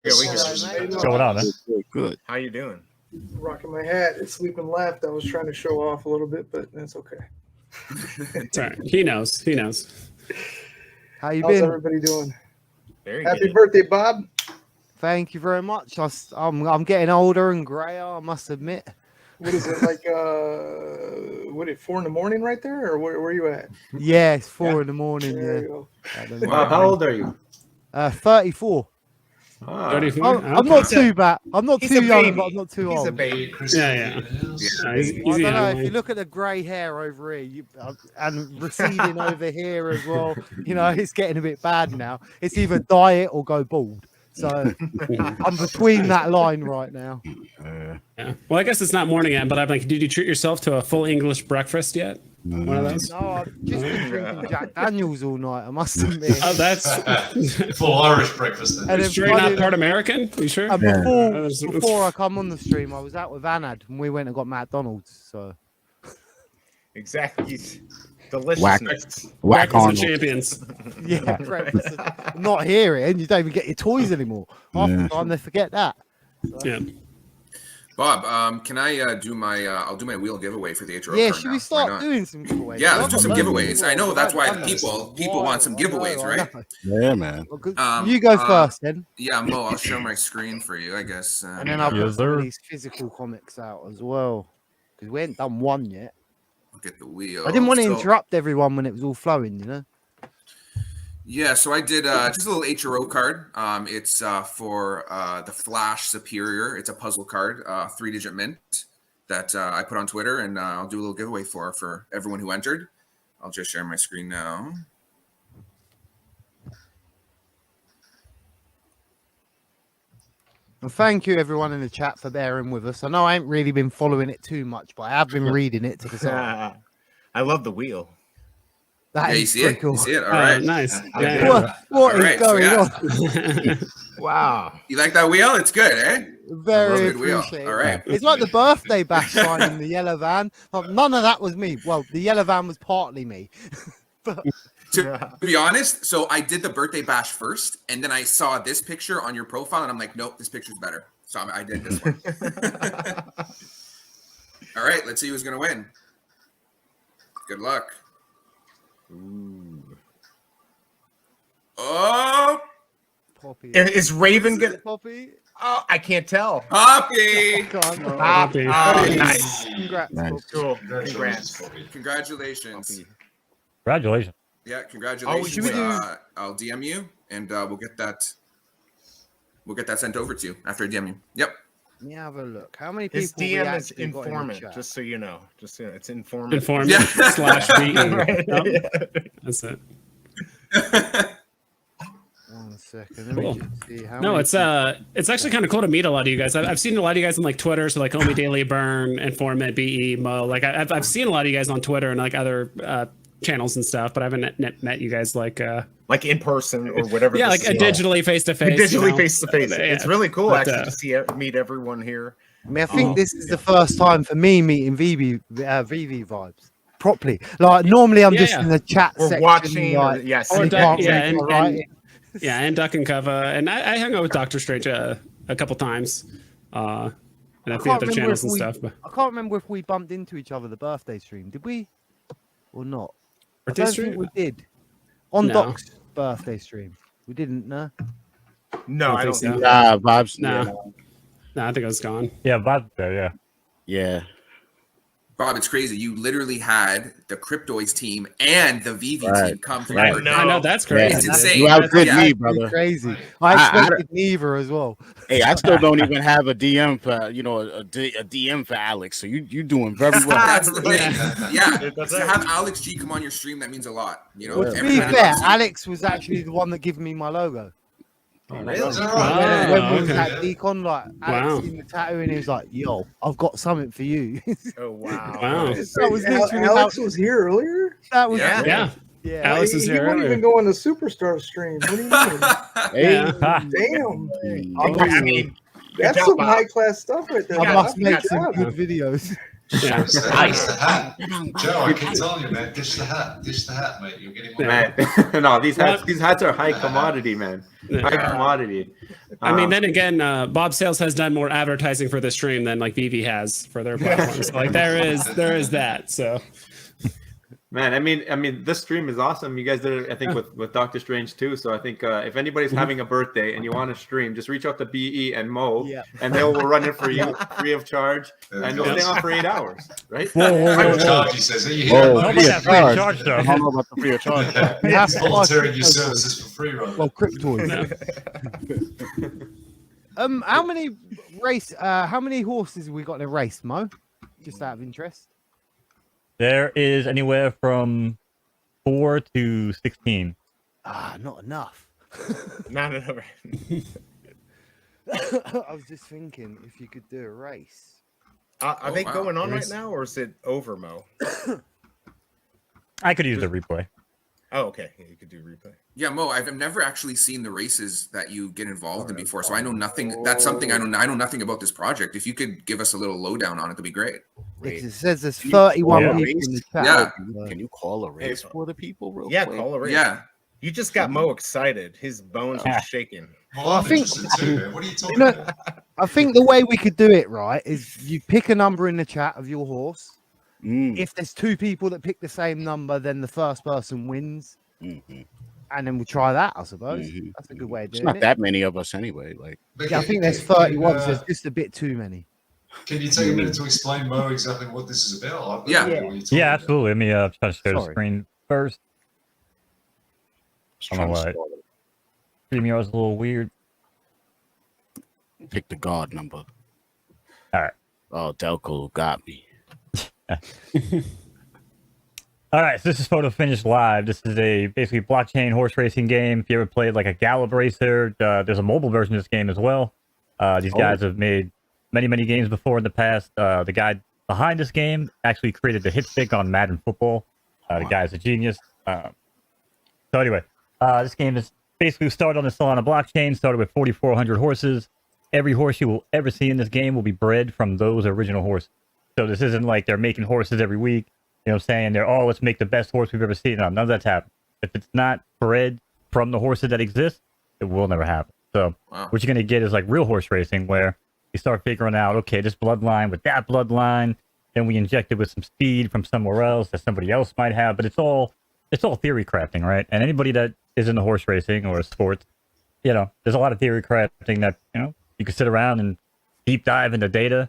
Yeah, we What's going on, man? Good. How you doing? Rocking my hat. It's sleeping left. I was trying to show off a little bit, but that's okay. It's all right. He knows. He knows. How you How's been? everybody doing? Very Happy good. birthday, Bob. Thank you very much. I'm getting older and grayer, I must admit. What is it like? What is it, 4 a.m. right there, or where are you at? Yeah, it's 4 in the morning. There Yeah. you go. Wow, how old are you? 34. Ah, 34? I'm not too bad. I'm not He's too a young, baby. but I'm not too He's old. a baby. Yeah. He's I don't young, know. If man. you look at the grey hair over here and receding over here as well, it's getting a bit bad now. It's either diet or go bald. So I'm between that line right now. Yeah. Well, I guess it's not morning yet, but I'm like, did you treat yourself to a full English breakfast yet? One of those? No, I've just been drinking Jack Daniels all night, I must admit. Oh, that's Full Irish breakfast. Then. And then straight funny not enough- part American. You sure? And Yeah. before I come on the stream, I was out with Anad and we went and got McDonald's. So Exactly. Deliciousness. Breakfast of champions. yeah, breakfast. I'm not hearing. You don't even get your toys anymore. Half the time they forget that. So. Yeah. Bob, can I do my? I'll do my wheel giveaway for the HRO. Yeah, card should now. we Why start not? doing some giveaways? Yeah, I've let's do got some loads of giveaways. I know that's why I've done people want some giveaways, right? yeah, man. Well, you go first then. Yeah, Mo, I'll share my screen for you, I guess. And then I'll Yes, put some of sir. these physical comics out as well. Because we ain't done one yet. Look at the wheel. I didn't want to So- interrupt everyone when it was all flowing. Yeah, so I did just a little HRO card. It's for the Flash Superior. It's a puzzle card, 3-digit mint that I put on Twitter, and I'll do a little giveaway for everyone who entered. I'll just share my screen now. And thank you everyone in the chat for bearing with us. I know I ain't really been following it too much, but I have been reading it to the side. I love the wheel. That Yeah, you is see pretty it? cool. You see it? All Oh, right. nice. I Yeah, do. yeah. What All is right, so going yeah. on? Wow. You like that wheel? It's good, eh? Very I love a good wheel. appreciated. All right. It's like the birthday bash sign in the yellow van. None of that was me. Well, the yellow van was partly me. To be honest, so I did the birthday bash first, and then I saw this picture on your profile, and I'm like, nope, this picture's better. So I did this one. All right, let's see who's gonna win. Good luck. Ooh. Oh, Poppy. Is Raven good? Poppy? Oh, I can't tell. Poppy! Come on. Poppy. Nice. Congrats, Nice. Poppy. Cool. Congrats. Congratulations. Poppy. Congratulations. Yeah, congratulations. should we do- I'll DM you, and we'll get that. We'll get that sent over to you after I DM you. Yep. Let me have a look. How many people His we DM is actually got in the informant, chat? just so you know. Just so you know, it's informant. Informant Yeah. slash BE. Right. Yep. That's it. 1 second. Let me Cool. just see how No, many it's actually kind of cool to meet a lot of you guys. I've seen a lot of you guys on like Twitter, so like Omidailyburn, Informant, BE, Mo. Like I've seen a lot of you guys on Twitter and like other channels and stuff, but I haven't met you guys like Like in person or whatever. yeah, this like is. digitally face to face. Digitally face to face. Yeah. It's really cool But, actually to see meet everyone here. I mean, I think this is the first time for me meeting VV vibes properly. Like normally, I'm Yeah, just yeah. in the chat We're section, watching, like, or, yes, Or and you duck- can't yeah, read and- my writing. Yeah, and Duck and Cover, and I hung out with Doctor Strange a couple times, and a few can't other remember channels if and we- stuff. But I can't remember if we bumped into each other the birthday stream. Did we? Or not? Birthday I don't stream? think we did. On No. Doc's birthday stream. We didn't, no? No, I don't think think so. Nah, vibes. No. No, I think I was gone. Yeah, but there, yeah. Yeah. Bob, it's crazy. You literally had the Cryptoys team and the veve Right. team come to Right. your birthday. I know that's crazy. It's Yeah. insane. You outdid Yeah. me, Pretty brother. crazy. I I- expected neither as well. Hey, I still don't even have a DM for a DM for Alex. So you doing very well. That's the thing. Yeah. That's To it. have Alex G come on your stream, that means a lot. You know, Well, to be everybody fair, loves you. Alex was actually the one that gave me my logo. Really? when we was okay. at Decon, like Alex Wow. in the tattoo, and he was like, "Yo, I've got something for you." Oh wow. Wow. That was literally Alex how- was here earlier. that was Yeah. Yeah, yeah. Alex he was here wouldn't earlier. even go on the Superstar stream. What do you mean? Hey, Yeah. Damn, I mean, that's good some job, high class stuff right there. I Yeah, must Good make some job. good videos. Yeah. Dish the hat. Joe, I keep telling you, man, dish the hat, mate. You're getting one. Yeah. Man, no, these hats are high commodity, man. Yeah. High commodity. I mean, then again, Bob Sales has done more advertising for the stream than like veve has for their platforms. So, like there is that. So, man, I mean, this stream is awesome. You guys did it, I think, with Doctor Strange too. So I think if anybody's having a birthday and you want to stream, just reach out to BE and Mo, and they will run it for you free of charge, and you'll stay on for 8 hours, right? Free of charge, he says. Are you Whoa, hearing free that? of charge, though. I don't know about the free of charge. He's volunteering your services for free, right? Well, cryptoys. How many horses have we got in a race, Mo? Just out of interest. There is anywhere from 4 to 16. Not enough. Not enough. I was just thinking if you could do a race. Are they going on right Yes. now, or is it over, Mo? I could use the replay. Oh, okay. Yeah, you could do replay. Yeah, Mo, I've never actually seen the races that you get involved in before, so I know nothing. That's something I know nothing about this project. If you could give us a little lowdown on it, that'd be great. Because it says there's 31 Yeah. people in the chat. Yeah. Can you call a race for the people real Yeah, quick? call a race. Yeah. You just got Mo excited. His bones are shaking. Well, I I'm think- interested too, man. What are you talking know- about? I think the way we could do it, right, is you pick a number in the chat of your horse. If there's 2 people that pick the same number, then the first person wins. Mhm. And then we'll try that, I suppose. Mhm. That's a good way of It's doing not it. that many of us anyway. Like, Yeah, I think there's 31, so there's just a bit too many. Can you take a minute to explain, Mo, exactly what this is about? I have no Yeah. idea what you're talking Yeah, about. absolutely. Let me try to share the Sorry. screen first. I don't know why. StreamYard's a little weird. pick the guard number. All right. Oh, Delco got me. All right, so this is Photo Finish Live. This is a basically blockchain horse racing game. If you ever played like a Gallop Racer, there's a mobile version of this game as well. These guys have made many games before in the past. The guy behind this game actually created the hit stick on Madden Football. The guy's a genius. So anyway, this game is basically started on the Solana blockchain, started with 4,400 horses. Every horse you will ever see in this game will be bred from those original horses. So this isn't like they're making horses every week. You know what I'm saying? They're, oh, let's make the best horse we've ever seen. No, none of that's happened. If it's not bred from the horses that exist, it will never happen. So what you're going to get is like real horse racing, where you start figuring out, okay, this bloodline with that bloodline, then we inject it with some speed from somewhere else that somebody else might have. But it's all theory crafting, right? And anybody that is into horse racing or sports, you know, there's a lot of theory crafting that, you know, you can sit around and deep dive into data.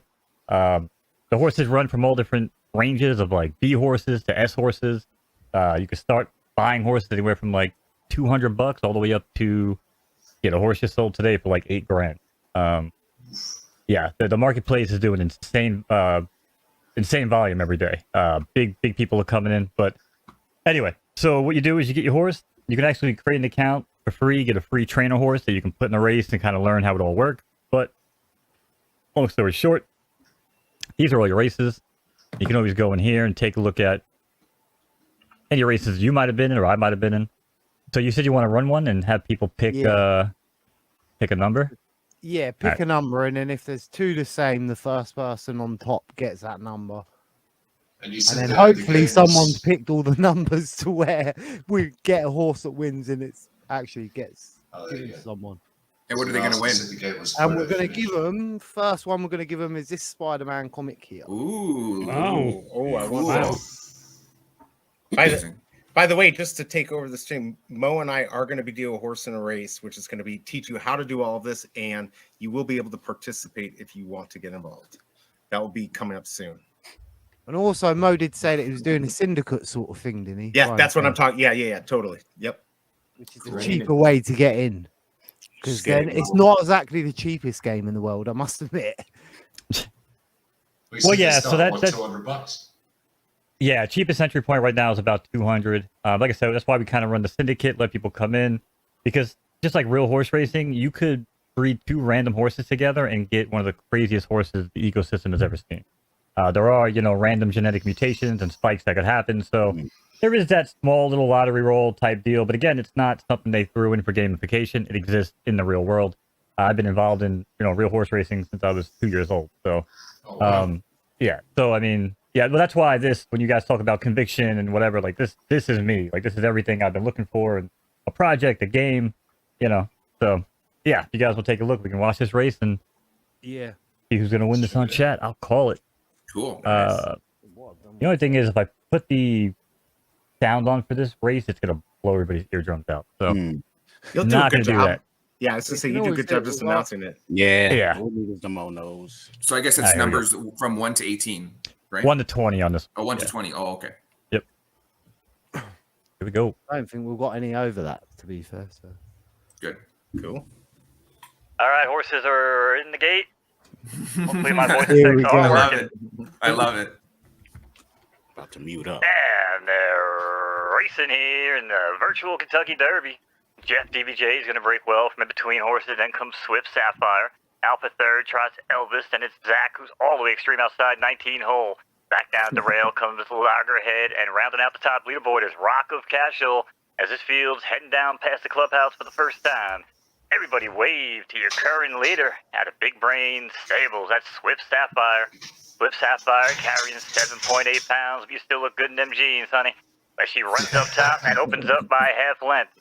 The horses run from all different ranges of like B horses to S horses. You can start buying horses anywhere from like $200 all the way up to get a horse just sold today for like $8,000. Yeah, the marketplace is doing insane volume every day. Big people are coming in. But anyway, so what you do is you get your horse. You can actually create an account for free, get a free trainer horse that you can put in a race and kind of learn how it all works. But long story short, these are all your races. You can always go in here and take a look at any races you might have been in or I might have been in. So you said you want to run one and have people pick a number? Yeah, pick a number, and then if there's 2 the same, the first person on top gets that number. And And then hopefully someone's picked all the numbers to where we get a horse that wins and it actually gets given to someone. And what are they going to win? And we're going to give them, first one we're going to give them is this Spider-Man comic here. Ooh. Oh, I want Wow. that. By the way, just to take over the stream, Mo and I are going to be doing a horse in a race, which is going to be teach you how to do all of this, and you will be able to participate if you want to get involved. That will be coming up soon. And also, Mo did say that he was doing a syndicate sort of thing, didn't he? Yeah, that's what I'm talking. Yeah, totally. Yep. Which is a cheaper way to get in. Because then it's not exactly the cheapest game in the world, I must admit. Well, yeah, so that's $200. Yeah, cheapest entry point right now is about 200. Like I said, that's why we kind of run the syndicate, let people come in, because just like real horse racing, you could breed 2 random horses together and get one of the craziest horses the ecosystem has ever seen. There are, you know, random genetic mutations and spikes that could happen. So there is that small little lottery roll type deal. But again, it's not something they threw in for gamification. It exists in the real world. I've been involved in, you know, real horse racing since I was 2 years old. So, Yeah. So I mean, yeah, well, that's why when you guys talk about conviction and whatever, like this is me. Like this is everything I've been looking for in a project, a game, you know. So yeah, if you guys will take a look, we can watch this race and Yeah. see who's gonna win this on chat. I'll call it. Cool. The only thing is, if I put the sound on for this race, it's gonna blow everybody's eardrums out. So You'll do a not good gonna do job. that. Yeah, I was gonna say you do a good job just announcing it. Yeah. All we need is the moknowz. So I guess it's numbers from 1 to 18, right? 1 to 20 on this. Oh, 1 to 20. Oh, okay. Yep. Here we go. I don't think we've got any over that, to be fair. So Good. Cool. All right, horses are in the gate. Hopefully my voice Here we effects go. are I love working. it. I love it. About to mute up. And they're racing here in the virtual Kentucky Derby. Jeff DBJ is going to break well from in between horses. Then comes Swift Sapphire. Alpha third tries Elvis. Then it's Zach, who's all the way extreme outside, 19 hole. Back down the rail comes Loggerhead. And rounding out the top leaderboard is Rock of Cashel as this field's heading down past the clubhouse for the first time. Everybody wave to your current leader out of Big Brain Stables. That's Swift Sapphire. Swift Sapphire carrying 7.8 pounds. If you still look good in them jeans, honey. But she runs up top and opens up by half length.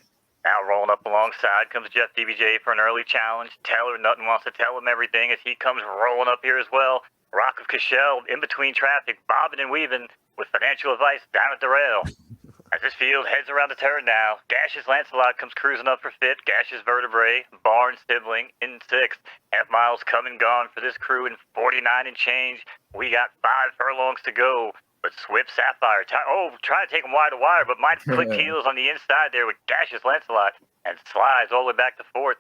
Now rolling up alongside comes Jeff DBJ for an early challenge. Taylor Nutton wants to tell him everything as he comes rolling up here as well. Rock of Cashel in between traffic, bobbing and weaving with financial advice down at the rail. As this field heads around the turn now, Gash's Lancelot comes cruising up for fifth. Gash's Vertebrae, Barn Sibling in sixth. Half miles come and gone for this crew in 49 and change. We got 5 furlongs to go. But Swift Sapphire, try to take him wide to wire, but might click heels on the inside there with Gash's Lancelot and slides all the way back to fourth.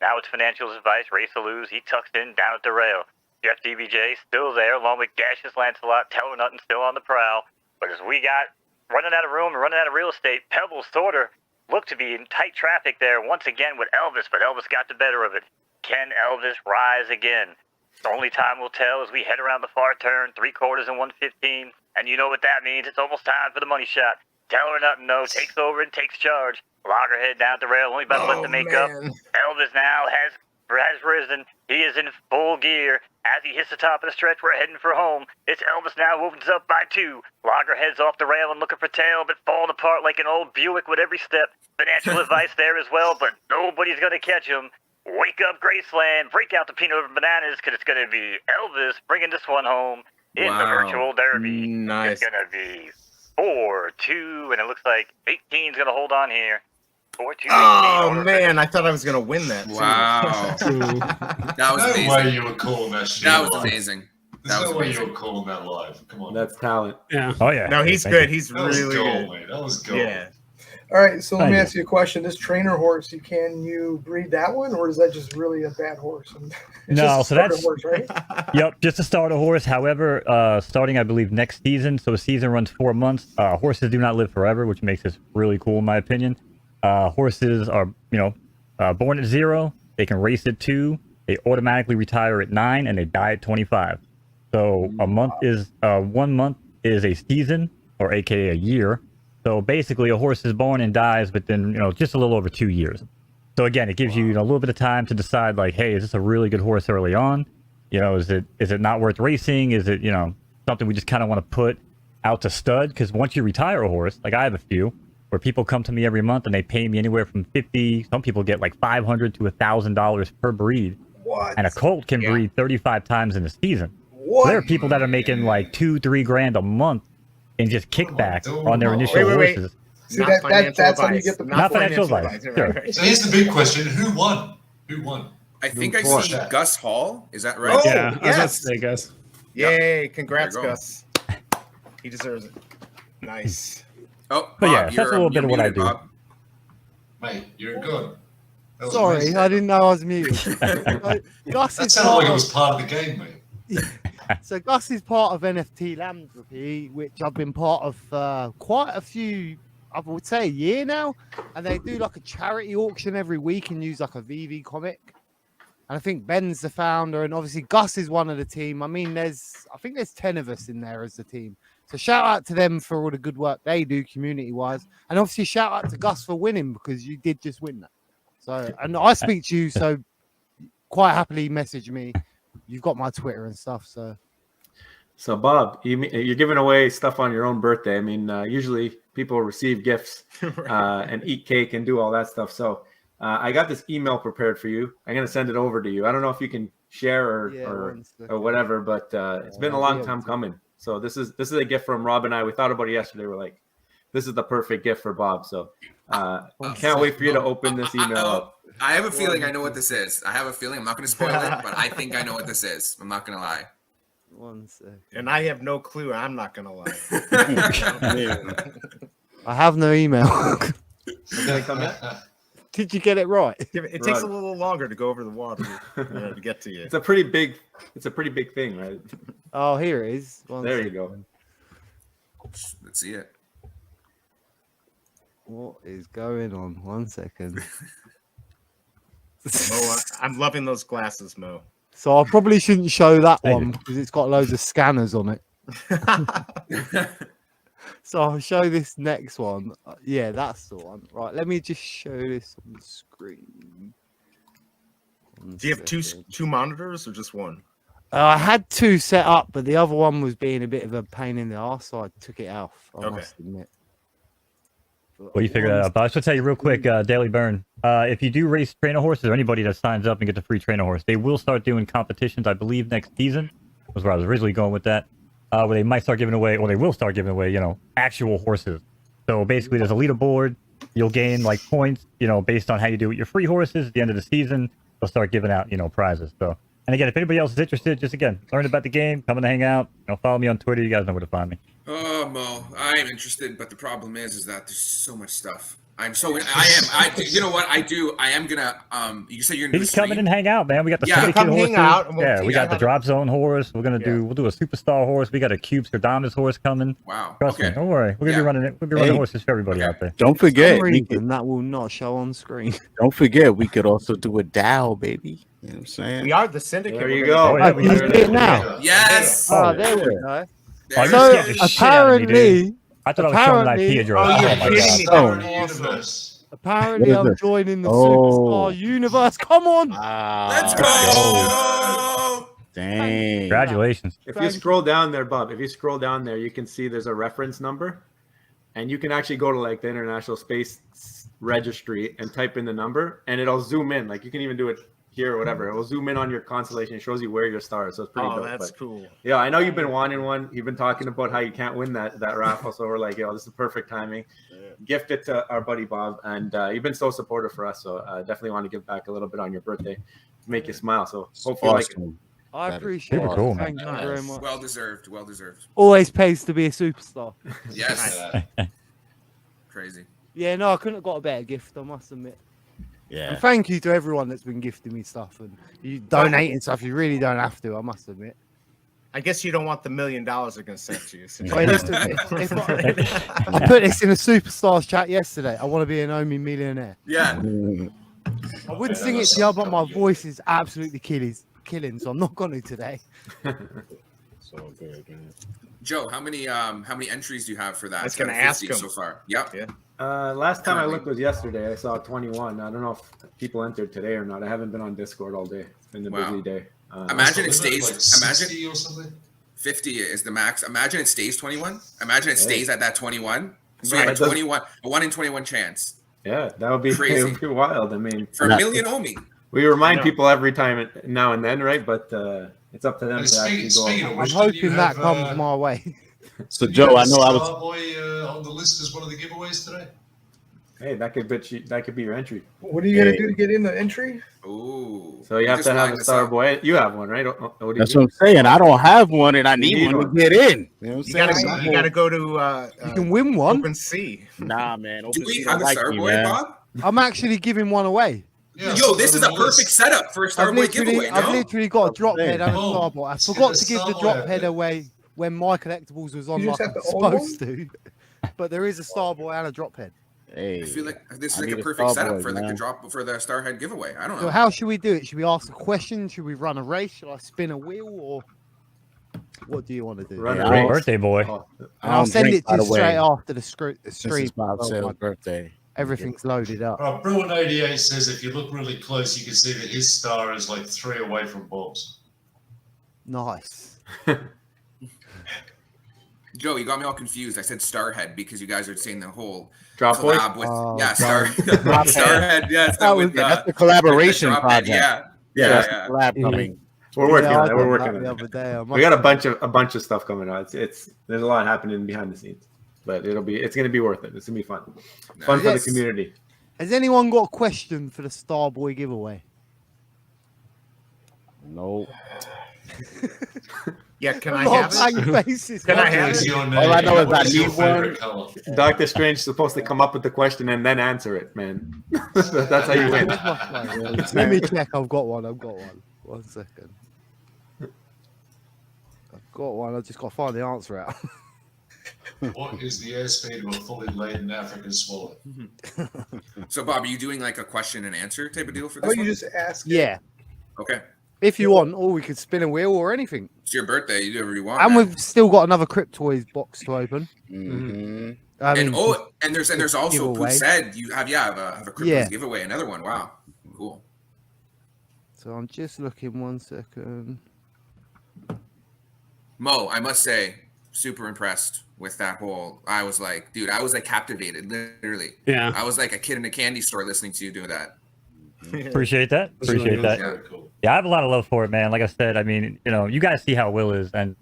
Now it's Financial's advice, race to lose. He tucks in down at the rail. Jeff DBJ still there, along with Gash's Lancelot, Teller Nutton still on the prowl. But as we got running out of room and running out of real estate, Pebbles sort of looked to be in tight traffic there once again with Elvis, but Elvis got the better of it. Can Elvis rise again? Only time will tell as we head around the far turn, 3/4 and 115. And you know what that means. It's almost time for the money shot. Teller Nutton, though, takes over and takes charge. Loggerhead down at the rail, only about to let the make up. Elvis now has risen. He is in full gear. As he hits the top of the stretch, we're heading for home. It's Elvis now, opens up by 2. Loggerhead's off the rail and looking for tail, but falling apart like an old Buick with every step. Financial advice there as well, but nobody's going to catch him. Wake up, Graceland. Break out the peanut butter bananas, because it's going to be Elvis bringing this one home in the virtual derby. Nice. It's going to be 4-2, and it looks like 18's going to hold on here. 4-2. Oh man, I thought I was gonna win that. Wow. That was amazing. No way you were calling that shit. That was live. amazing. There's That was no way amazing. you were calling that live. Come on. That's talent. Yeah. Oh yeah. No, he's Thank good. you. He's That was really gold, good. mate. That was gold. Yeah. All right, so let me Thank ask you a question. This trainer horse, can you breed that one, or is that just really a bad horse? It's No, just a so starter that's- horse, right? Yep, just a starter horse. However, starting I believe next season, so the season runs 4 months. Horses do not live forever, which makes this really cool in my opinion. Horses are, born at 0. They can race at 2. They automatically retire at 9, and they die at 25. So a month is 1 month is a season, or AKA a year. So basically, a horse is born and dies within just a little over 2 years. So again, it gives you a little bit of time to decide, like, hey, is this a really good horse early on? Is it not worth racing? Is it something we just kind of want to put out to stud? Because once you retire a horse, like I have a few, where people come to me every month and they pay me anywhere from $50. Some people get like $500 to $1,000 per breed. What? And a colt can breed 35 times in a season. What? So there are people that are making like $2-3 grand a month in just kickback on their initial Wait. horses. See, that's how you get the Not financial advice. Sure. So here's the big question: Who won? Who won? I think I Four. see Gus Hall. Is that right? Oh, Yeah, I was about to yes. say, Gus. Yay! Congrats, There you go. Gus. He deserves it. Nice. Oh, But yeah, Bob, that's a little bit of what I muted, do. Bob. Mate, you're good. That was sorry, amazing. I didn't know I was muted. Gus That is sounded part like it of, was part of the game, mate. so Gus is part of NFT Philanthropy, which I've been part of quite a few, I would say a year now, and they do like a charity auction every week and use like a VV comic. And I think Ben's the founder, and obviously Gus is one of the team. I mean, I think there's 10 of us in there as the team. So shout out to them for all the good work they do community-wise, and obviously shout out to Gus for winning, because you did just win that. So, and I speak to you, so quite happily message me. You've got my Twitter and stuff, so. So, Bob, you're giving away stuff on your own birthday. I mean, usually people receive gifts and eat cake and do all that stuff. So, I got this email prepared for you. I'm gonna send it over to you. I don't know if you can share or whatever, but it's been a long time coming. So this is a gift from Rob and I. We thought about it yesterday. We're like, this is the perfect gift for Bob. So can't wait for you to open this email up. I have a feeling I know what this is. I have a feeling. I'm not going to spoil it, but I think I know what this is. I'm not going to lie. One second. And I have no clue. I'm not going to lie. I have no email. Did you get it right? It takes a little longer to go over the water to get to you. It's a pretty big thing, right? Oh, here it is. There you go. Let's see it. What is going on? 1 second. Mo, I'm loving those glasses, Mo. So I probably shouldn't show that one because it's got loads of scanners on it. So I'll show this next one. Yeah, that's the one. Right, let me just show this on the screen. Do you have two monitors or just one? I had two set up, but the other one was being a bit of a pain in the arse, so I took it off. I must admit. Well, you figured that out. But I should tell you real quick, Daily Burn. If you do race trainer horses, or anybody that signs up and gets a free trainer horse, they will start doing competitions, I believe, next season. Was where I was originally going with that. Where they might start giving away, or they will start giving away, actual horses. So basically, there's a leaderboard. You'll gain like points, based on how you do with your free horses. At the end of the season, they'll start giving out, prizes. So, and again, if anybody else is interested, just again, learn about the game, come and hang out. Follow me on Twitter. You guys know where to find me. Oh, Mo, I am interested, but the problem is that there's so much stuff. You know what I do? I am gonna. You say you're gonna just come in and hang out, man. We got the come hang out. We got the drop zone horse. We'll do a superstar horse. We got a Cube Stradamus horse coming. Wow. Trust me, don't worry. We're gonna be running it. We'll be running horses for everybody out there. Don't forget, that will not show on screen. Don't forget, we could also do a DAO, baby. You know what I'm saying? We are the syndicate. There you go. You see it now. Yes. Oh, there we go. So apparently. I thought I was showing an IP address. Apparently, I'm joining the superstar universe. Come on, let's go! Dang! Congratulations! If you scroll down there, Bob, you can see there's a reference number, and you can actually go to like the International Space Registry and type in the number, and it'll zoom in. Like you can even do it here or whatever. It will zoom in on your constellation. It shows you where your star is. So it's pretty dope. That's cool. Yeah, I know you've been wanting one. You've been talking about how you can't win that raffle. So we're like, this is perfect timing. Gift it to our buddy Bob. And you've been so supportive for us. So definitely want to give back a little bit on your birthday to make you smile. So hopefully like it. I appreciate it. Cool, Thank you very much. Well deserved. Well deserved. Always pays to be a superstar. Yes. Crazy. Yeah, no, I couldn't have got a better gift, I must admit. Yeah. And thank you to everyone that's been gifting me stuff and you donating stuff. You really don't have to, I must admit. I guess you don't want the $1 million they're going to send to you. So Wait, listen, I put this in a superstars chat yesterday. I want to be an Omi millionaire. Yeah. I would sing it to you, but my voice is absolutely killing, so I'm not going to today. So good, man. Joe, how many entries do you have for that? I was going to ask him so far. Yep. Yeah. Last time I looked was yesterday. I saw 21. I don't know if people entered today or not. I haven't been on Discord all day. It's been a busy day. Imagine it stays. Like 60 or something. 50 is the max. Imagine it stays 21. Imagine it stays at that 21. So you Right. have 21, a 1 in 21 chance. Yeah, that would be Crazy. it would be wild. I mean, For a million Omi. we remind people every time now and then, right? But it's up to them And to actually speaking go. of I'm which, hoping that comes my way. So Joe, I know I was. Starboy on the list as one of the giveaways today. Hey, that could be your entry. What are you gonna do to get in the entry? Ooh. So you have just to have lined a this star up. boy. You have one, right? What do you That's do? what I'm saying. I don't have one, and I need need one to one. get in. You know what You I'm gotta, saying? you gotta go to You can win one. Open Sea. Nah, man. Do Open we Sea have don't a like Starboy, me, man. Bob? I'm actually giving one away. Yeah, Yo, so this is on a the perfect list. setup for a Starboy giveaway, I've no? literally got a drop head and a Boom. starboy. I Let's forgot get to the give the Starboy drop out head there. away when my collectibles was on You like just I'm have the old one? supposed to. But there is a starboy and a drop head. Hey, I feel like this is I like a need a perfect setup Starboy, for like the man. drop for the Starhead giveaway. I don't So know. how should we do it? Should we ask a question? Should we run a race? Should I spin a wheel? Or what do you want to do? Run Yeah, a race. Birthday boy. Oh, And I'll don't send drink, it by to the you straight way. after the stream. This is Bob's birthday. Everything's loaded up. Bruin 88 says if you look really close, you can see that his star is like 3 away from Bob's. Nice. Joe, you got me all confused. I said Starhead because you guys are saying the whole Drop Boys? collab with Oh, Starhead. Yes, That's the collaboration Drophead, project. yeah. That's the collab coming. We're working Yeah, on I it. We're done working that on the it. other day. I We got a must- bunch of stuff coming out. It's there's a lot happening behind the scenes, but it's gonna be worth it. It's gonna be fun. Fun for the Yes. community. Has anyone got a question for the Starboy giveaway? No. Yeah, can I have it? Faces. Can I have What is it? your name? All I know is What I is your need one. favorite color? Doctor Strange is supposed to come up with the question and then answer it, man. That's how you win. Where's my phone? Let me check. I've got one. 1 second. I've got one. I just got to find the answer out. What is the airspeed of a fully laden African swallow? So, Bob, are you doing like a question and answer type of deal for Oh, this you one? just ask. Yeah. Okay. If you want, or we could spin a wheel or anything. It's your birthday. You do whatever you want. And man. we've still got another Cryptoys box to open. Mm-hmm. I mean, and there's also Poop giveaway. said you have a cryptos Yeah. giveaway, another one. Wow, cool. so I'm just looking 1 second. Mo, I must say, super impressed with that whole. I was like, dude, I was like captivated, literally. Yeah. I was like a kid in a candy store listening to you do that. Appreciate that. Appreciate that. Yeah. Very cool. Yeah, I have a lot of love for it, man. Like I said, I mean, you guys see how Will is, and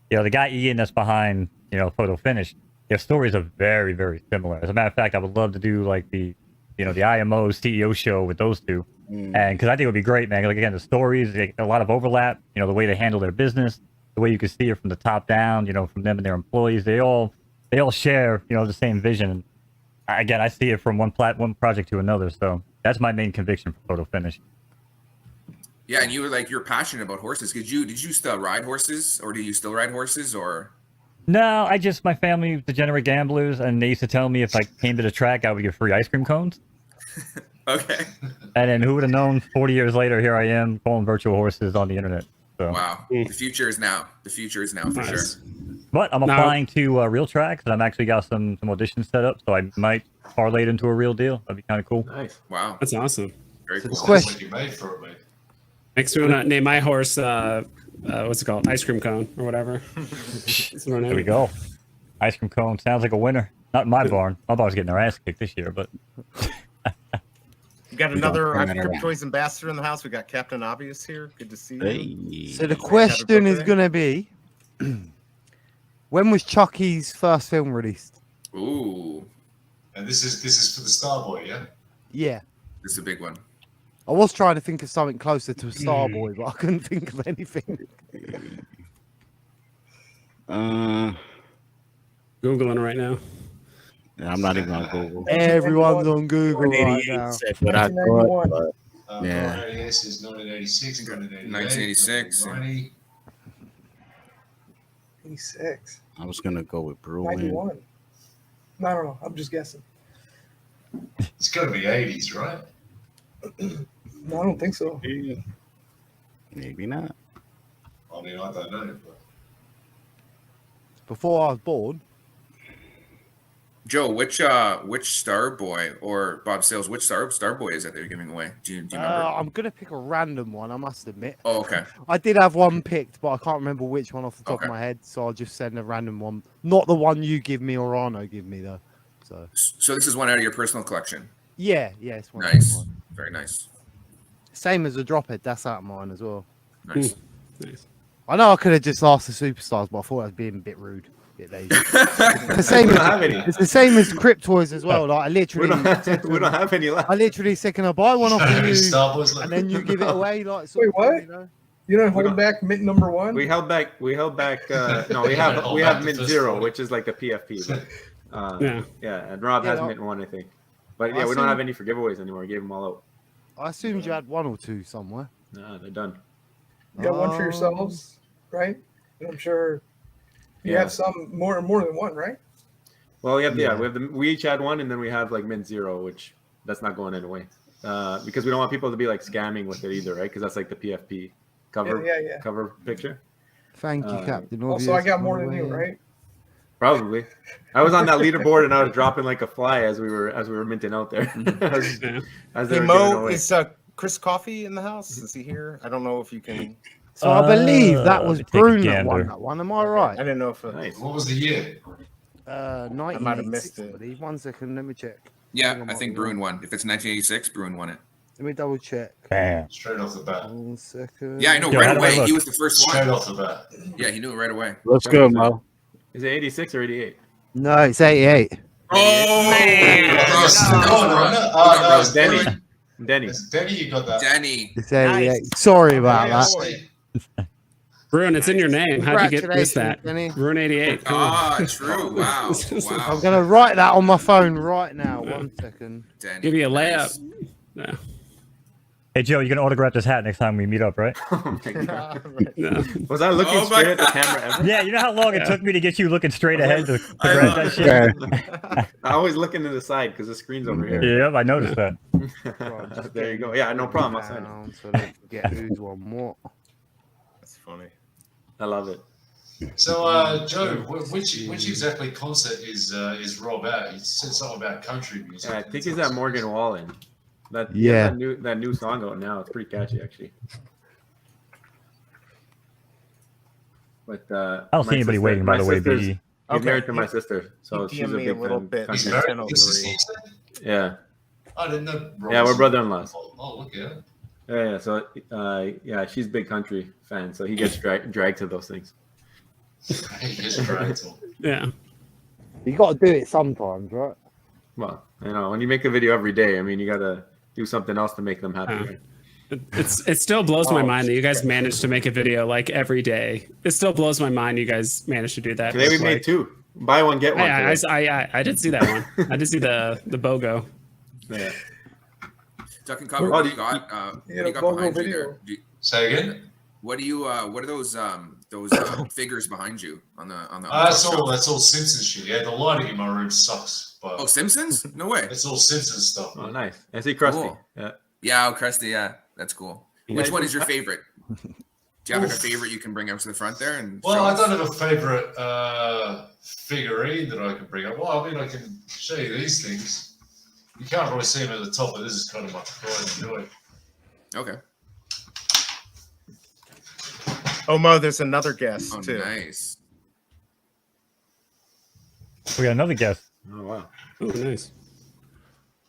the guy Ian that's behind, Photo Finish. Their stories are very, very similar. As a matter of fact, I would love to do like the IMO CEO show with those two, and because I think it would be great, man. Like again, the stories, a lot of overlap. The way they handle their business, the way you can see it from the top down. From them and their employees, they all share the same vision. Again, I see it from one project to another. So that's my main conviction for Photo Finish. Yeah, and you're passionate about horses. Did you still ride horses, or do you still ride horses, or? No, my family was degenerate gamblers, and they used to tell me if I came to the track, I would get free ice cream cones. Okay. And then who would have known? 40 years later, here I am calling virtual horses on the internet. So. Wow, the future is now. The future is now for sure. But I'm applying to real tracks, and I'm actually got some auditions set up, so I might parlay it into a real deal. That'd be kind of cool. Nice. Wow, That's awesome. very cool. Sounds like you made for it, mate. Next, we want to name my horse, what's it called? Ice cream cone or whatever. That's what our There name we is. go. Ice cream cone sounds like a winner. Not in my barn. My barn's getting their ass kicked this year, but We got another turn that around. Cryptoys ambassador in the house. We got Captain Obvious here. Good to see you. Hey. So the question is birthday? going to be, when was Chucky's first film released? Ooh, And this is for the Starboy, yeah? Yeah. this is a big one. I was trying to think of something closer to a Starboy, but I couldn't think of anything. Googling right now. I'm not even on Google. Everyone's on Google right now. Said what I thought, 1991. but Yeah. 1986 is 1986, 1986, 1990. 86. I was gonna go with Bruin. 91. No, I don't know. I'm just guessing. It's got to be 80s, right? No, I don't think so. Maybe not. I mean, I don't know. But Before I was born. Joe, which Starboy or Bob Sales, which Starboy is that they're giving away? Do you remember? I'm going to pick a random one, I must admit. Oh, okay. I did have one picked, but I can't remember which one off the top Okay. of my head, so I'll just send a random one. Not the one you give me or Arno give me, though. So this is one out of your personal collection. Yeah, it's one. Nice. Of mine. Very nice. Same as the Drophead, that's out of mine as well. Nice. Nice. I know I could have just asked the Superstars, but I thought I was being a bit rude. A bit lazy. the same We don't have any. It's the same as Cryptoys as well. Like I We literally, we don't have any left. I literally said, "Can I buy one off of you?" Starboy's And then you give it away. Like, sort Wait, of, what? You know? You don't We hold don't- back mint number one? We held back. No, we Hold have back mint the first 0, one. which is like the PFP. But, Yeah. and Rob Yeah, has no. mint 1, I think. But I yeah, we don't assume- have any for giveaways anymore. We gave them all out. I assumed you had one or two somewhere. No, they're done. You got one for Um, yourselves, right? And I'm sure you Yeah. have some more than one, right? Well, we each had one, and then we have like mint 0, which that's not going anyway. Because we don't want people to be like scamming with it either, right? Because that's like the PFP cover Yeah. cover picture. Thank you, Captain. Also, I Obvious, got more by than the you, way. right? Probably. I was on that leaderboard and I was dropping like a fly as we were minting out there. as they Hey were giving Mo, away. is Chris Coffee in the house? Is he here? I don't know if you can. So I believe that was let me take a Brune that won gander. that one. Am I right? I didn't know if Nice. What was the year? 1986, it. I believe. 1 second, let me check. Yeah, I think Bruin won. If it's 1986, Bruin won it. Let me double check. Bam. Straight off the bat. 1 second. Yeah, I know Yo, right how do I away. look? He was the first Straight one. off the bat. Yeah, he knew it right away. Let's go, Mo. Is it 86 or 88? No, it's 88. Oh, No, it's Denny. Denny. Denny. It's Denny, you got that. Danny. It's 88. Sorry about that. that. Bruin, it's in your name. How'd you miss that? Congratulations, Denny. Bruin 88. Cool. Ah, true. Wow. Wow. I'm going to write that on my phone right now. 1 second. Danny. Give you a Nice. layup. No. Hey Joe, you can autograph this hat next time we meet up, right? Oh my God. No. Was I looking Oh my straight at the God. camera ever? Yeah, you know how long it took me to get you looking straight ahead to grab that shit? I always looking to the side because the screen's over here. Yep, I noticed that. There you go. Yeah, no problem. I'll sign it. Down so don't forget who's won what. That's funny. I love it. So, Joe, which exactly concert is Rob at? You said something about country music. Yeah, I think he's at Morgan Wallen. Yeah. That new song out now. It's pretty catchy, actually. But I don't see anybody waiting, by the way, BE. He's Okay. married to my sister, so He she's a DM'd me big a little fan. bit. He's He's married. 10 over This is three. he said? Yeah, I didn't know. Rob yeah, we're was- brother-in-laws. Oh, look at it. Yeah. So, yeah, she's a big country fan, so he gets dragged to those things. He gets dragged on. Yeah. You got to do it sometimes, right? Well, when you make a video every day, I mean, you gotta do something else to make them happy. Right? It still blows my mind that you guys managed to make a video like every day. It still blows my mind you guys managed to do that. Today we Like, made 2. Buy one, get one. I did see that one. I did see the BOGO. Yeah. Duck and cover. Oh, What do you got? What do you got Bogo behind you video. there? Say again. What do you? What are those figures behind you on the? That's all Simpsons shit. Yeah, the lighting in my room sucks. But Oh, Simpsons? No way. it's all Simpsons stuff. Oh, Man. nice. I see Krusty. Cool. Yeah. Yeah, oh, Krusty. Yeah, that's cool. Which one is your favorite? Do you have like a Oof. favorite you can bring up to the front there? And Well, show I us? don't have a favorite figurine that I can bring up. Well, I mean, I can show you these things. You can't really see them at the top, but this is kind of my pride and joy. Okay. Oh, Mo, there's another guest Oh, too. nice. We got another guest. Oh wow. Oh, nice.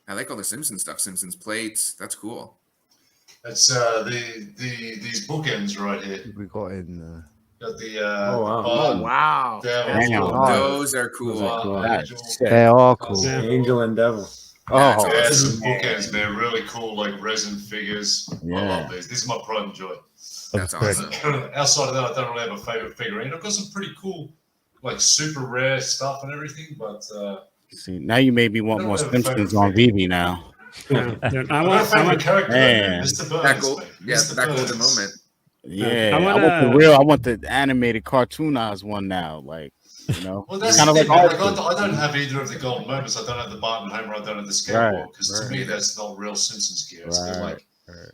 I like all the Simpsons stuff. Simpsons plates. That's cool. That's these bookends right here. We got in. Got the Oh, wow. Oh, wow. Devil, Damn. Those are cool. Angel. They are cool. Yeah. Angel and Devil. Oh, Yeah, some bookends, man. Really cool, like resin figures. I Yeah. love these. This is my pride and joy. That's Great. awesome. Outside of that, I don't really have a favorite figurine. I've got some pretty cool, like super rare stuff and everything, but See, now you made me want I more don't have a Simpsons favorite on Veve now. Yeah. Dude, I I got a want. favorite character, Man. Mr. Burns. That gold, mate. yeah, Mr. that golden Burns. moment. Yeah, I I wanna- want the animated cartoonized one now. Like, Well, that's kind the of thing. like Like, art. I don't have either of the golden moments. I don't have the Barton Homer. I don't have the skateboard. Because to me, that's not real Simpsons gear. It's Right, like,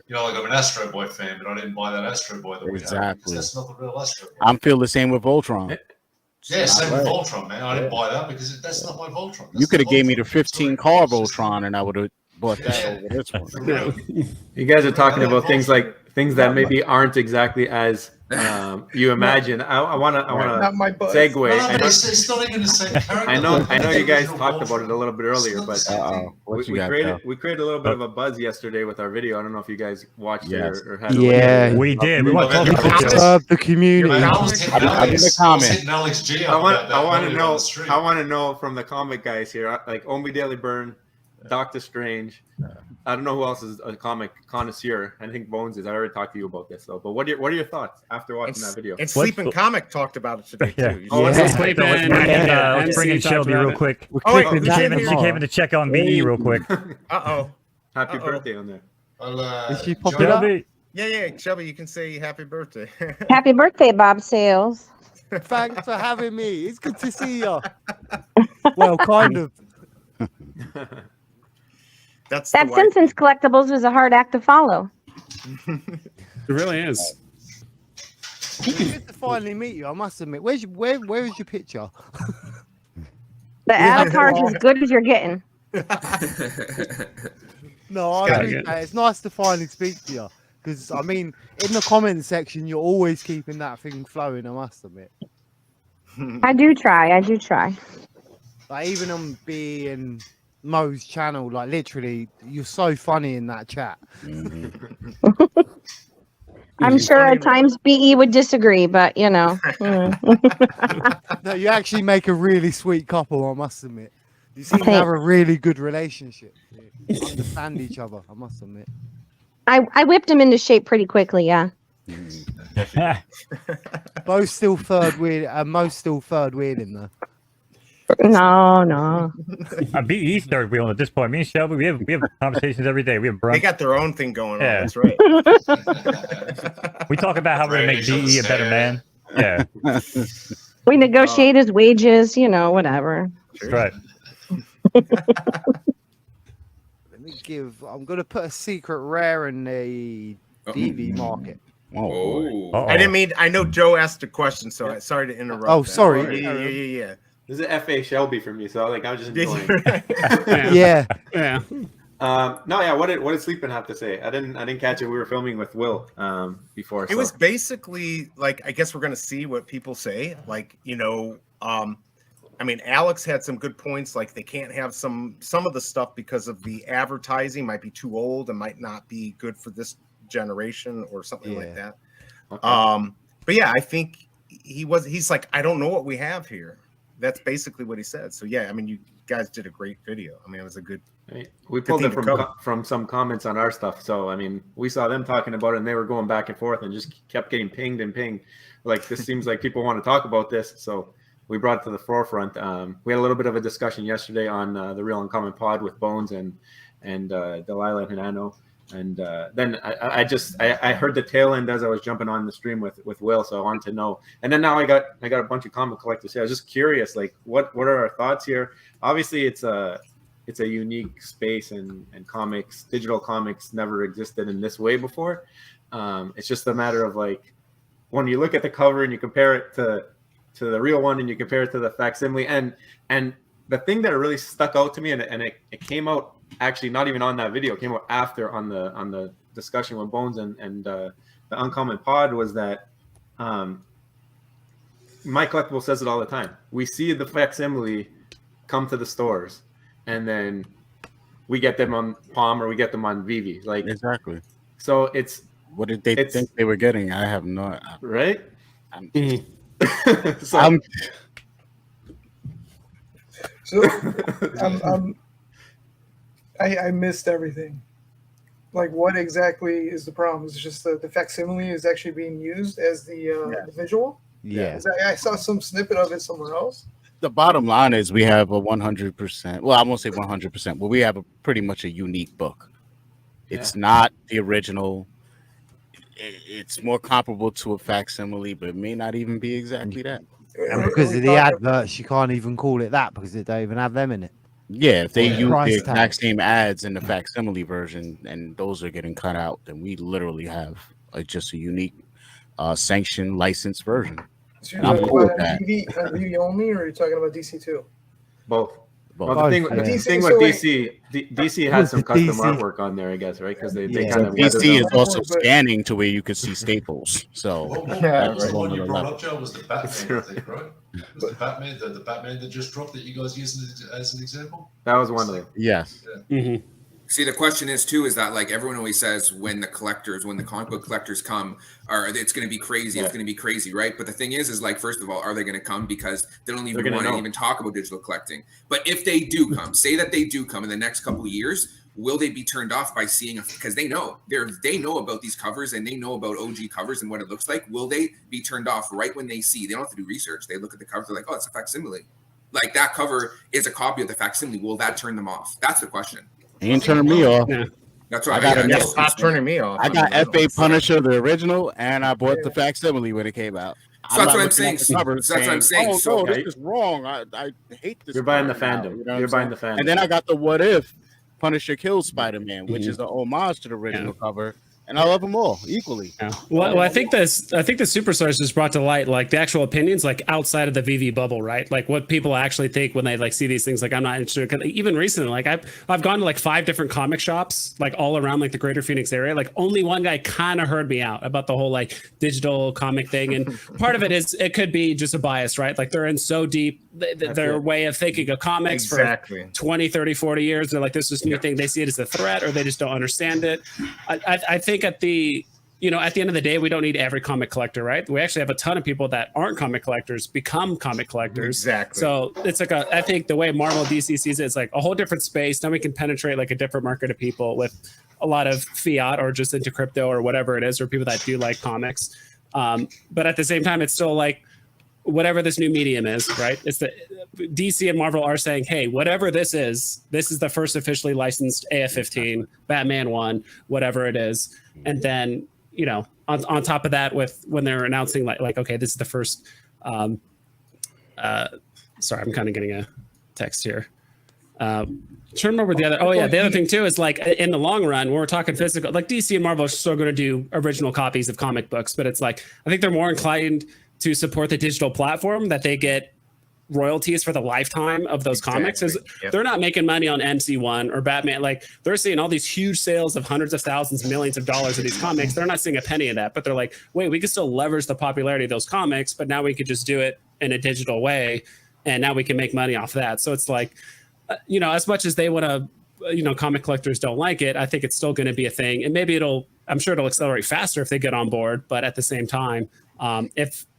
you know, like I'm an Astro Boy fan, but I didn't buy that Astro Boy that we have. Exactly. Because that's not the real Astro Boy. I'm feel the same with Voltron. Yeah, same with Right. Voltron, man. I didn't buy that because that's not my Voltron. You That's could have not gave me the Voltron. 15 Sorry. car It's just- Voltron, and I would have bought that over this one. For real. You guys are talking about things that maybe aren't exactly as you imagine. I want Not to my buzz. segue. No, I but know, it's not even the same character. I know you guys Original talked about it a little bit earlier, It's not the but same thing. What you got, Cal? we created a little bit of a buzz yesterday with our video. I don't know if you guys watched Yes. it or had. a Yeah. look at it. We did. We want to Okay. talk about this. Serve the community. Man, I was hitting I did Alex. the comment. I was hitting Alex G I up want about that to earlier know. on the stream. I want to know from the comic guys here, like Omidailyburn, Doctor Strange. I don't know who else is a comic connoisseur. I think Bones is. I already talked to you about this, though. But what are your thoughts after watching that video? And Sleeping Comic talked about it today Yeah. too. You Oh, should- let's Yeah. sleep in. Let's bring in MC talked Shelby about real it. quick. We're Oh, wait, clipping who's that in She here? came in to check on BE real quick. Uh-oh. Happy Uh-oh. birthday on there. Well, Is she Joe- popping up? Shelby, Yeah, Shelby, you can say happy birthday. Happy birthday, Bob Sales. Thanks for having me. It's good to see you. Well, kind of. That's That the wife. Simpsons collectibles was a hard act to follow. It really is. It's good to finally meet you. I must admit. Where is your picture? The avatar's as good as you're getting. No, I Gotta appreciate get- it. It's nice to finally speak to you. Because I mean, in the comment section, you're always keeping that thing flowing. I must admit. I do try. I do try. Like even on B and Mo's channel, like literally, you're so funny in that chat. I'm sure at times BE would disagree, but you know. No, you actually make a really sweet couple. I must admit. You seem to have a really good relationship. You understand each other. I must admit. I whipped him into shape pretty quickly. Yeah. Bo's still third wheel. Mo's still third wheeling though. No. BE's third wheel at this point. Me and Shelby, we have conversations every day. We have brunch. They got their own thing going on. Yeah. That's right. We talk about how we're gonna make BE a better man. Yeah. We negotiate his wages. You know, whatever. That's right. Let me give. I'm gonna put a secret rare in the DV market. Oh, I didn't mean. I know Joe asked a question, so sorry to interrupt. Oh, that. sorry. Yeah. This is FA Shelby for me, so like I was just enjoying. Yeah. What did Sleepin have to say? I didn't catch it. We were filming with Will before. It was basically like, I guess we're gonna see what people say. Like, you know, I mean, Alex had some good points. Like they can't have some of the stuff because of the advertising might be too old and might not be good for this generation or something like that. Okay. But yeah, I think he's like, I don't know what we have here. That's basically what he said. So yeah, I mean, you guys did a great video. I mean, it was a good. We pulled it from some comments on our stuff. So I mean, we saw them talking about it, and they were going back and forth, and just kept getting pinged. Like this seems like people want to talk about this. So we brought it to the forefront. We had a little bit of a discussion yesterday on the Real Uncommon Pod with Bones and Delilah and Hanano. And then I heard the tail end as I was jumping on the stream with Will, so I wanted to know. And then now I got a bunch of comic collectors here. I was just curious, like what are our thoughts here? Obviously, it's a unique space, and comics, digital comics, never existed in this way before. It's just a matter of like when you look at the cover and you compare it to the real one, and you compare it to the facsimile, and the thing that really stuck out to me, and it came out. Actually, not even on that video. It came out after on the discussion with Bones and the Uncommon Pod was that My Collectible says it all the time. We see the facsimile come to the stores, and then we get them on Palm or we get them on veve. Like exactly. So it's what did they think they were getting? I have no right. I missed everything. Like, what exactly is the problem? Is it just the facsimile is actually being used as the visual? Yeah. I saw some snippet of it somewhere else. The bottom line is we have a 100%. Well, I won't say 100%, but we have pretty much a unique book. It's not the original. It's more comparable to a facsimile, but it may not even be exactly that. And because of the adverts, you can't even call it that because they don't even have them in it. Yeah, if they use the Price exact tag. same ads in the facsimile version and those are getting cut out, then we literally have just a unique sanctioned licensed version. So And you're I'm talking cool with about that. VV only, or are you talking about DC too? Both. Both. Well, the thing with DC has some custom DC. artwork on there, I guess, right? Because they Yeah. kind of DC is also scanning to where you could see staples. So What Yeah, was the one you right. brought up, Joe? Was the Batman, I think, right? Was the Batman the Batman that just dropped that you guys used as an example? That was one of them. yes. See, the question is too, is that like everyone always says when the comic book collectors come, it's going to be crazy. Yeah. It's going to be crazy, right? But the thing is like, first of all, are they going to come because they don't even They're gonna want to know. even talk about digital collecting? But if they do come, say that they do come in the next couple of years, will they be turned off by seeing because they know about these covers and they know about OG covers and what it looks like? Will they be turned off right when they see? They don't have to do research. They look at the cover, they're like, oh, it's a facsimile. Like that cover is a copy of the facsimile. Will that turn them off? That's the question. Ain't turning me off. That's what I got yeah, enough. Stop turning me off. I got FA Punisher, the original, and I bought the facsimile when it came out. So that's what I'm saying. So that's what I'm saying. Oh, So no, this is wrong. I hate this. You're buying the cover now, fandom. you know what You're I'm buying the saying? fandom. And then I got the What If Punisher kills Spider-Man, which is an homage to the original cover. and I love them all equally. Yeah. Well, I think the superstars just brought to light like the actual opinions like outside of the VV bubble, right? Like what people actually think when they like see these things. Like I'm not interested. 'Cause even recently, like I've gone to like 5 different comic shops, like all around like the greater Phoenix area. Like only one guy kind of heard me out about the whole like digital comic thing, and part of it is it could be just a bias, right? Like they're in so deep their way of thinking of comics for 20, 30, 40 years. They're like, this is new thing. They see it as a threat, or they just don't understand it. I think at the end of the day, we don't need every comic collector, right? We actually have a ton of people that aren't comic collectors become comic collectors. Exactly. So it's like I think the way Marvel DC sees it, it's like a whole different space. Now we can penetrate like a different market of people with a lot of fiat or just into crypto or whatever it is, or people that do like comics. But at the same time, it's still like whatever this new medium is, right? It's the DC and Marvel are saying, hey, whatever this is the first officially licensed AF-15, Batman 1, whatever it is. And then, on top of that, with when they're announcing like, okay, this is the first, sorry, I'm kind of getting a text here. Trying to remember the other thing too is like in the long run, when we're talking physical, like DC and Marvel are still going to do original copies of comic books, but it's like, I think they're more inclined to support the digital platform that they get royalties for the lifetime of those comics. They're not making money on MC1 or Batman. Like they're seeing all these huge sales of hundreds of thousands, millions of dollars of these comics. They're not seeing a penny of that, but they're like, wait, we can still leverage the popularity of those comics, but now we could just do it in a digital way. And now we can make money off that. So it's like, as much as they want to, comic collectors don't like it, I think it's still going to be a thing. And maybe I'm sure it'll accelerate faster if they get on board. But at the same time,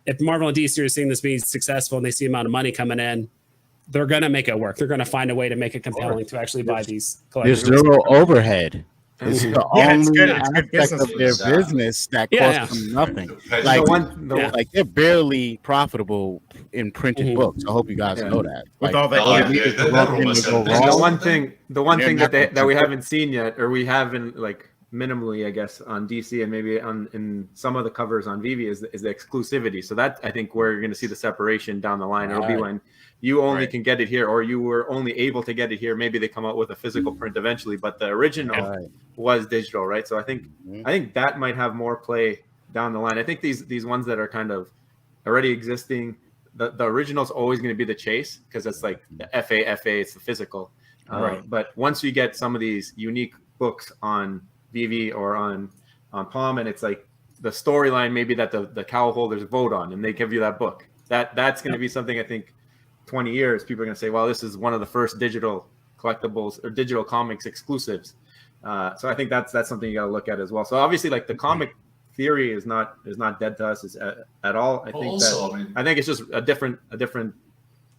if Marvel and DC are seeing this being successful and they see the amount of money coming in, they're going to make it work. They're going to find a way to make it compelling to actually buy these collectors. There's zero overhead. It's the only aspect business of their business that costs them nothing. Like they're barely profitable in printed books. I hope you guys know that. With all that, the one thing that we haven't seen yet, or we haven't like minimally, I guess, on DC and maybe in some of the covers on veve is the exclusivity. So that I think where you're going to see the separation down the line. It'll be when you only can get it here, or you were only able to get it here. Maybe they come out with a physical print eventually, but the original was digital, right? So I think that might have more play down the line. I think these ones that are kind of already existing, the original is always going to be the chase because it's like the FA, it's the physical. But once you get some of these unique books on veve or on Palm, and it's like the storyline maybe that the cowl holders vote on, and they give you that book. That's going to be something I think 20 years people are going to say, well, this is one of the first digital collectibles or digital comics exclusives. So I think that's something you got to look at as well. So obviously, like the comic theory is not dead to us at all. I think it's just a different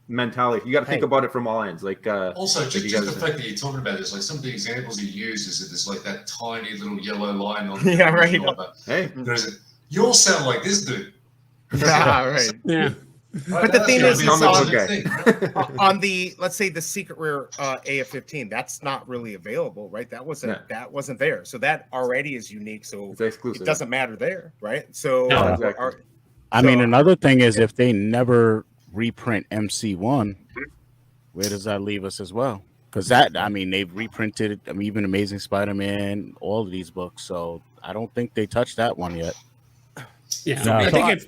mentality. You got to think about it from all ends. Like also just the fact that you're talking about this, like some of the examples you use is that there's like that tiny little yellow line on the Hey, you all sound like this dude. Yeah. But the thing is, on the, let's say the secret rare AF-15, that's not really available, right? That wasn't there. So that already is unique. So it's exclusive. It doesn't matter there, right? So I mean, another thing is if they never reprint MC1, where does that leave us as well? Because they've reprinted even Amazing Spider-Man, all of these books. So I don't think they touched that one yet. Yeah, I think it's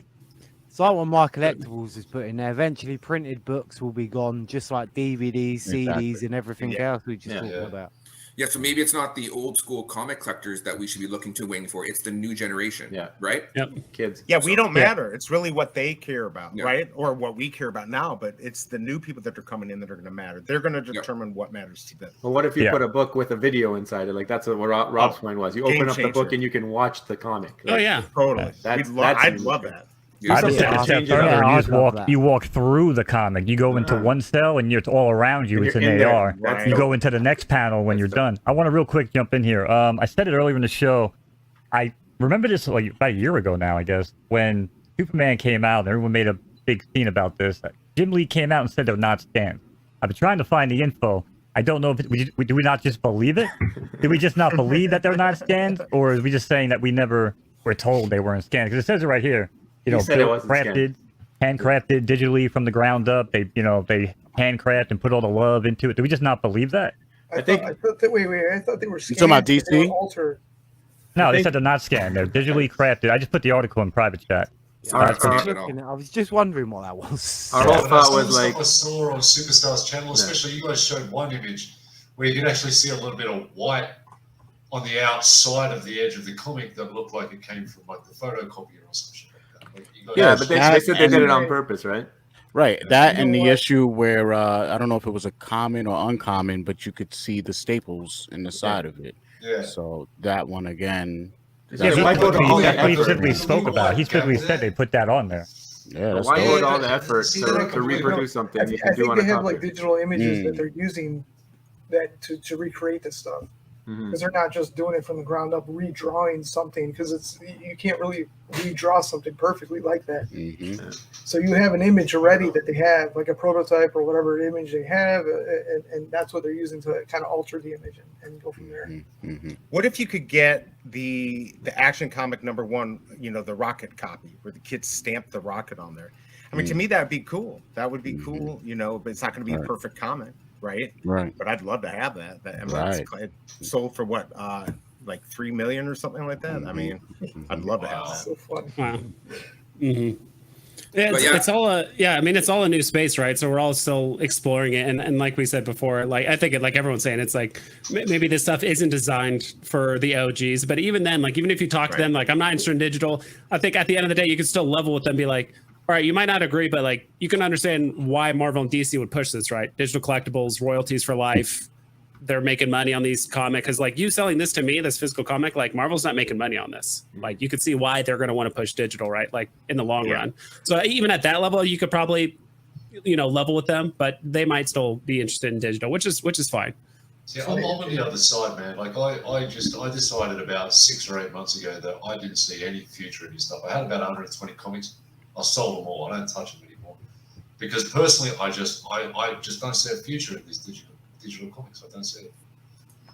like what My Collectibles is putting there. Eventually, printed books will be gone, just like DVDs, CDs, and everything else we just talked about. Yeah, so maybe it's not the old school comic collectors that we should be looking to waiting for. It's the new generation, right? Yep, kids. Yeah, we don't matter. It's really what they care about, right? Or what we care about now. But it's the new people that are coming in that are going to matter. They're going to determine what matters to them. Well, what if you put a book with a video inside it? Like that's what Rob's point was. You open up the book and you can watch the comic. Right? Oh yeah, totally. I'd love that. You walk through the comic. You go into one cell and it's all around you. It's an AR. You go into the next panel when you're done. I want to real quick jump in here. I said it earlier in the show. I remember this like about a year ago now, I guess, when Superman came out and everyone made a big scene about this. Jim Lee came out and said they're not scans. I've been trying to find the info. I don't know if do we not just believe it? Did we just not believe that they're not scans, or are we just saying that we never were told they weren't scans? Because it says it right here. Handcrafted digitally from the ground up. They handcraft and put all the love into it. Do we just not believe that? I thought they were scanned. You talking about DC? Altered. No, they said they're not scanned. They're digitally crafted. I just put the article in private chat. I was just wondering what that was. Our whole thought was I saw on Superstar's channel, especially you guys showed one image where you could actually see a little bit of white on the outside of the edge of the comic that looked like it came from like the photocopier or some shit like that. Like, you guys but they said they did it on purpose, right? Right. That and the issue where I don't know if it was a common or uncommon, but you could see the staples in the side of it. Yeah. So that one again. Yeah, he specifically spoke about it. He specifically said they put that on there. Yeah, that's why dope. put all the effort to reproduce something you can I do think on they a have comic? like digital images that they're using that to recreate this stuff. Because they're not just doing it from the ground up, redrawing something, because you can't really redraw something perfectly like that. So you have an image already that they have, like a prototype or whatever image they have, and that's what they're using to kind of alter the image and go from there. What if you could get the Action Comic #1, the rocket copy, where the kids stamp the rocket on there? I mean, to me, that would be cool. That would be cool, but it's not going to be a perfect comic. Right. But I'd love to have that. It sold for what, like 3 million or something like that. I mean, I'd love to have that. So fun. Wow. It's all it's all a new space, right? So we're all still exploring it, and like we said before, like I think like everyone's saying, it's like maybe this stuff isn't designed for the OGs, but even then, like even if you talk to them, like I'm not interested in digital, I think at the end of the day you can still level with them, be like, all right, you might not agree, but like you can understand why Marvel and DC would push this, right? Digital collectibles, royalties for life. They're making money on these comics. Because like you selling this to me, this physical comic, like Marvel's not making money on this. Like you could see why they're going to want to push digital, right? Like in the long run. So even at that level, you could probably, level with them, but they might still be interested in digital, which is fine. See, I'm on the other side, man. Like I decided about 6 or 8 months ago that I didn't see any future in this stuff. I had about 120 comics. I sold them all. I don't touch them anymore because personally, I just don't see a future in these digital comics. I don't see it. I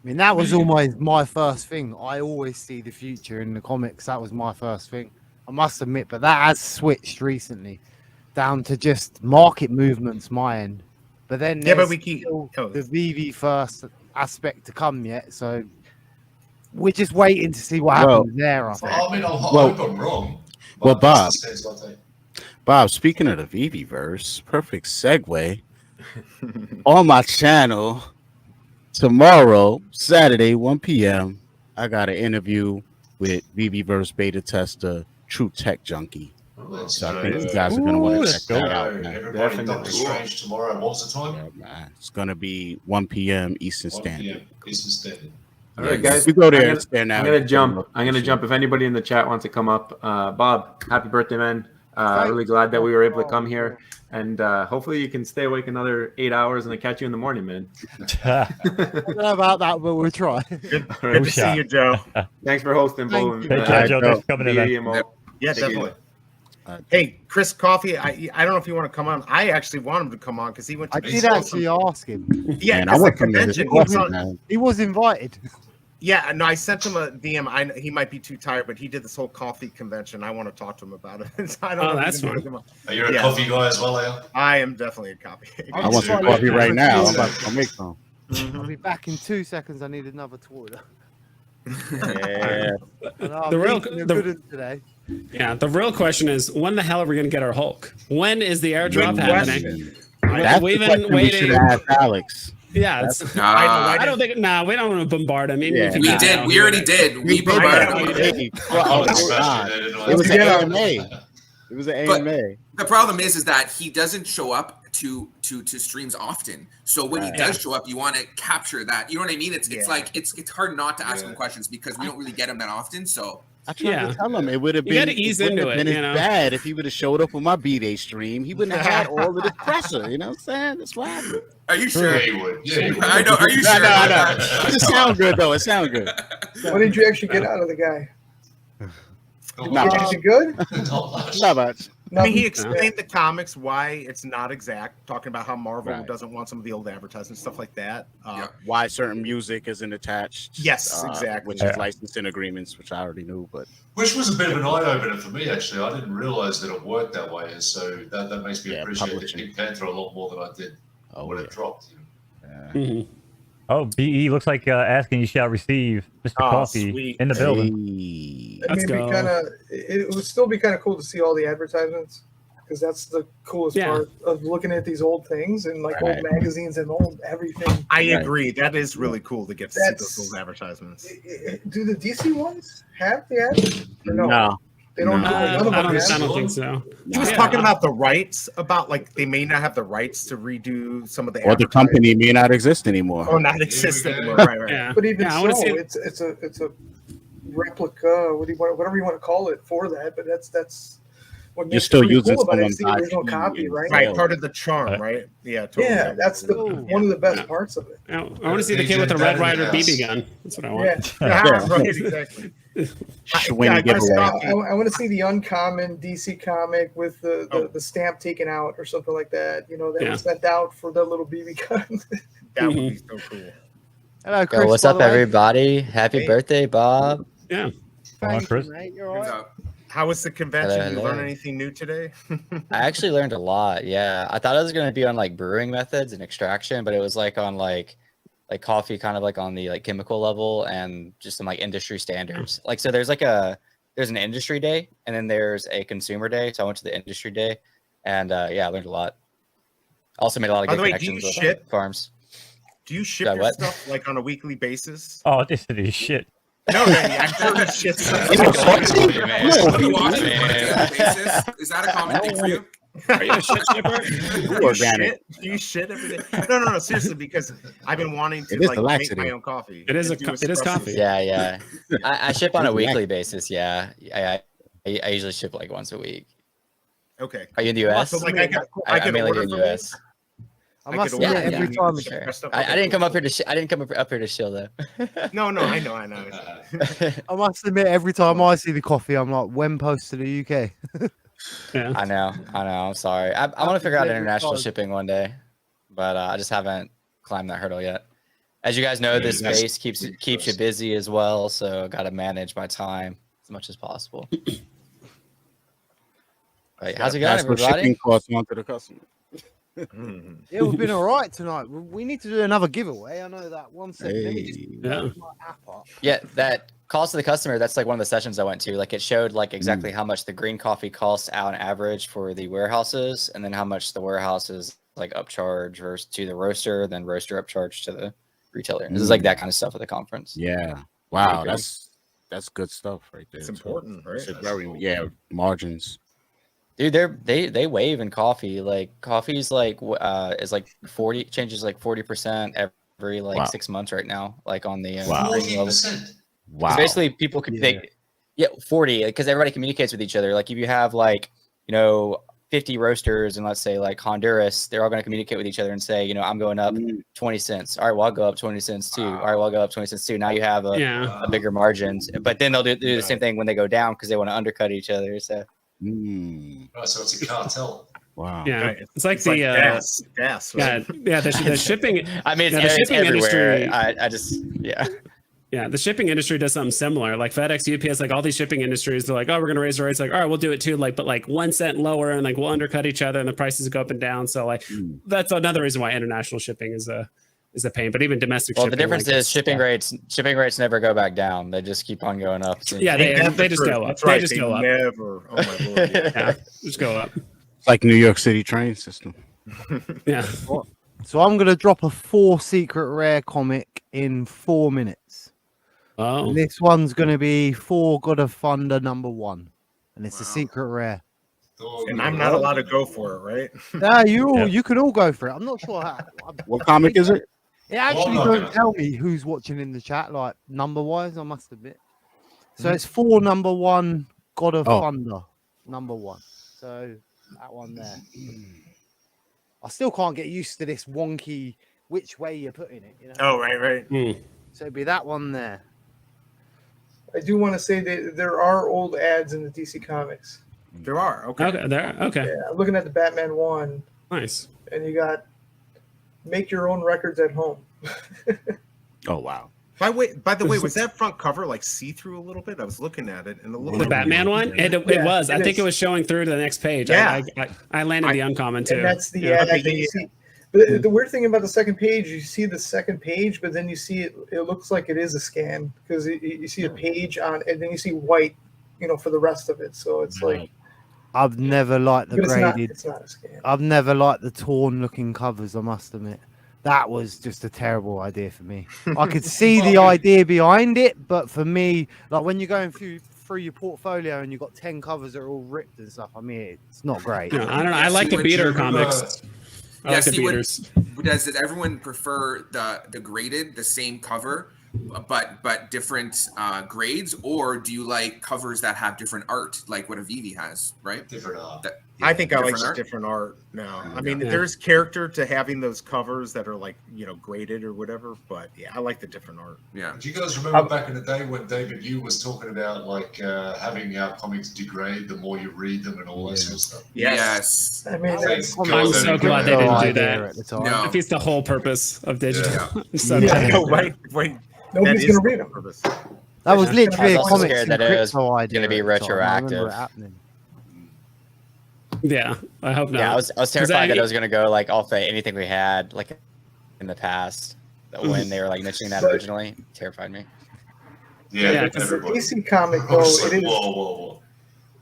mean, that was almost my first thing. I always see the future in the comics. That was my first thing. I must admit, but that has switched recently down to just market movements, my end. But then but we keep the veve first aspect to come yet. So we're just waiting to see what happens there. I think. I hope I'm wrong. Well, Bob, speaking of the Veveverse, perfect segue. On my channel tomorrow, Saturday, 1 p.m., I got an interview with Veveverse beta tester, True Tech Junkie. So I think you guys are going to want to check that out. Everybody, Doctor Strange tomorrow. What was the time? It's going to be 1 p.m. Eastern Standard. All right, guys. We go there. I'm gonna jump. If anybody in the chat wants to come up, Bob, happy birthday, man! Really glad that we were able to come here, and hopefully you can stay awake another 8 hours and I catch you in the morning, man. I don't know about that, but we'll try. Good to see you, Joe. Thanks for hosting, Bo. Thank you, Joe. Thanks for coming in. Yeah, definitely. Hey, Chris Coffee, I don't know if you want to come on. I actually want him to come on because he went to. I did actually ask him. Yeah, I went the convention. He was invited. Yeah, no, I sent him a DM. He might be too tired, but he did this whole coffee convention. I want to talk to him about it. So I don't know that's fun. Are you a coffee guy as well, Leo? I am definitely a coffee. I want some coffee right now. I'm about to make some. I'll be back in 2 seconds. I need another toilet. Yeah. The real question is, when the hell are we going to get our Hulk? When is the airdrop happening? We've been waiting. We should ask Alex. Yeah, I don't think. Nah, we don't want to bombard him. We did. We already did. We bombarded him. It was an AMA. It was an AMA. The problem is that he doesn't show up to streams often. So when he does show up, you want to capture that. You know what I mean? It's like it's hard not to ask him questions because we don't really get him that often. So. I tried to tell him it would have been. You got to ease into it. It's bad if he would have showed up on my B-Day stream. He wouldn't have had all of the pressure. You know what I'm saying? That's why. Are you sure? Yeah, he would. Yeah, I know. Are you sure? No. It sounds good though. It sounds good. What did you actually get out of the guy? Not good? Not much. I mean, he explained the comics, why it's not exact, talking about how Marvel doesn't want some of the old advertisements, stuff like that. Why certain music isn't attached. Yes, exactly. Which is licensing agreements, which I already knew, but. Which was a bit of an eye-opener for me, actually. I didn't realize that it worked that way, and so that makes me appreciate the Pink Panther a lot more than I did when it dropped. You know? Oh, BE looks like asking you shall receive Mr. Oh, Coffee sweet. in the building. Hey. I mean, it would still be kind of cool to see all the advertisements, because that's the coolest part of looking at these old things and like old magazines and old everything. I agree. That is really cool to get to see those old advertisements. Do the DC ones have the ads? Or no? No. They don't. I don't think so. He was talking about the rights, about like they may not have the rights to redo some of the. Or the company may not exist anymore. Or not exist anymore. Right, right. Yeah. But even I so, it's a replica. Whatever you want to call it for that. But that's what You're makes still it pretty using cool about it. someone's It's the original copy, right? Right, part of the charm, right? Yeah, totally. Yeah, that's one of the best parts of it. I want to see the kid with the Red Ryder BB gun. That's what I want. Yeah, right, exactly. I want to see the uncommon DC comic with the stamp taken out or something like that. You know, that was sent out for the little BB gun. That would be so cool. Hello, Chris. What's up, everybody? Happy birthday, Bob. Yeah. Thank Chris. you, mate. You're all right. How was the convention? Hello, Did you hello. learn anything new today? I actually learned a lot. Yeah, I thought it was going to be on like brewing methods and extraction, but it was like on like coffee, kind of like on the like chemical level and just some like industry standards. Like, so there's an industry day and then there's a consumer day. So I went to the industry day and I learned a lot. Also made a lot of good connections with farms. Do you ship your stuff like on a weekly basis? Oh, this is shit. No, I'm sure you ship stuff. Is that a common thing for you? Are you a shit shipper? Do you shit every day? No, seriously, because I've been wanting to like make my own coffee. It is coffee. Yeah. I ship on a weekly basis. Yeah. I usually ship like once a week. Okay. Are you in the US? So like I'm mainly in the US. I must admit, every time. Sure. I didn't come up here to. I didn't come up here to shill though. No, I know. I must admit, every time I see the coffee, I'm like, when post to the UK? Yeah. I know. I'm sorry. I want to figure out international shipping one day, but I just haven't climbed that hurdle yet. As you guys know, this space keeps you busy as well, so I got to manage my time as much as possible. Right, how's it going, everybody? Shipping costs on to the customer. Yeah, we've been all right tonight. We need to do another giveaway. I know that. One second. Let me just Yeah. my app up. Yeah, that cost to the customer, that's like one of the sessions I went to. Like it showed like exactly how much the green coffee costs on average for the warehouses, and then how much the warehouses like upcharge versus to the roaster, then roaster upcharge to the retailer. This is like that kind of stuff at the conference. Yeah. Wow, that's good stuff right there. It's important, right? It's very margins. Dude, they waive in coffee. Like coffee's like is like 40 changes like 40% every like 6 months right now. Like on the green level. Wow. So basically, people can 40 because everybody communicates with each other. Like if you have like 50 roasters and let's say like Honduras, they're all going to communicate with each other and say, I'm going up 20 cents. All right, well, I'll go up 20 cents too. All right, well, I'll go up 20 cents too. Now you have a bigger margins. But then they'll do the same thing when they go down because they want to undercut each other. So. Oh, so it's a cartel. Wow. Yeah, Right. it's like It's the like gas. Right? the shipping. I mean, the it's shipping everywhere. industry. I just Yeah, the shipping industry does something similar. Like FedEx, UPS, like all these shipping industries, they're like, oh, we're going to raise the rates. Like, all right, we'll do it too. Like, but like 1 cent lower, and like we'll undercut each other, and the prices go up and down. So like, that's another reason why international shipping is a pain. But even domestic. Well, shipping, the difference like, is shipping rates never go back down. They just keep on going up. Yeah, they just go up. That's right. They just go up. Never. Oh my lord. Yeah, just go up. It's like New York City train system. Yeah. So I'm gonna drop a 4 secret rare comic in 4 minutes. Oh. And this one's gonna be 4 God of Thunder #1, and it's a secret rare. And I'm not allowed to go for it, right? Yeah, you can all go for it. I'm not sure how. What comic is it? It actually don't tell me who's watching in the chat, like number wise. I must admit. So it's 4 #1 God of Thunder #1. So that one there. I still can't get used to this wonky which way you're putting it. Oh, right. So it'd be that one there. I do want to say that there are old ads in the DC Comics. There are. Okay. Okay. Yeah, I'm looking at the Batman one. Nice. And you got make your own records at home. Oh wow. By the way, was that front cover like see-through a little bit? I was looking at it and it looked The like Batman one? It was. I think it was showing through to the next page. Yeah. I landed the uncommon too. And that's the ad. But the weird thing about the second page, you see the second page, but then you see it looks like it is a scan because you see a page on, and then you see white, for the rest of it. So it's like I've never liked the but graded. it's not a scan. I've never liked the torn looking covers, I must admit. That was just a terrible idea for me. I could see the idea behind it, but for me, like when you're going through your portfolio and you've got 10 covers that are all ripped and stuff, I mean, it's not great. No, I don't know. I like the beater comics. I like the beaters. Does everyone prefer the graded, the same cover, but different grades, or do you like covers that have different art, like what a veve has, right? Different art. I think I like the different art now. I mean, there's character to having those covers that are like, graded or whatever, but I like the different art. Yeah. Do you guys remember back in the day when David Yu was talking about like having our comics degrade the more you read them and all that sort of stuff? Yes. I mean, I'm so glad they didn't do that. No. Defeats the whole purpose of digital. Nobody's going to read them. That was literally I a was comic scared that it was going to be retroactive. Yeah, I hope not. Yeah, I was terrified that it was going to go like off of anything we had like in the past. When they were like mentioning that originally, it terrified me. Yeah, the DC comic though, it is. Whoa.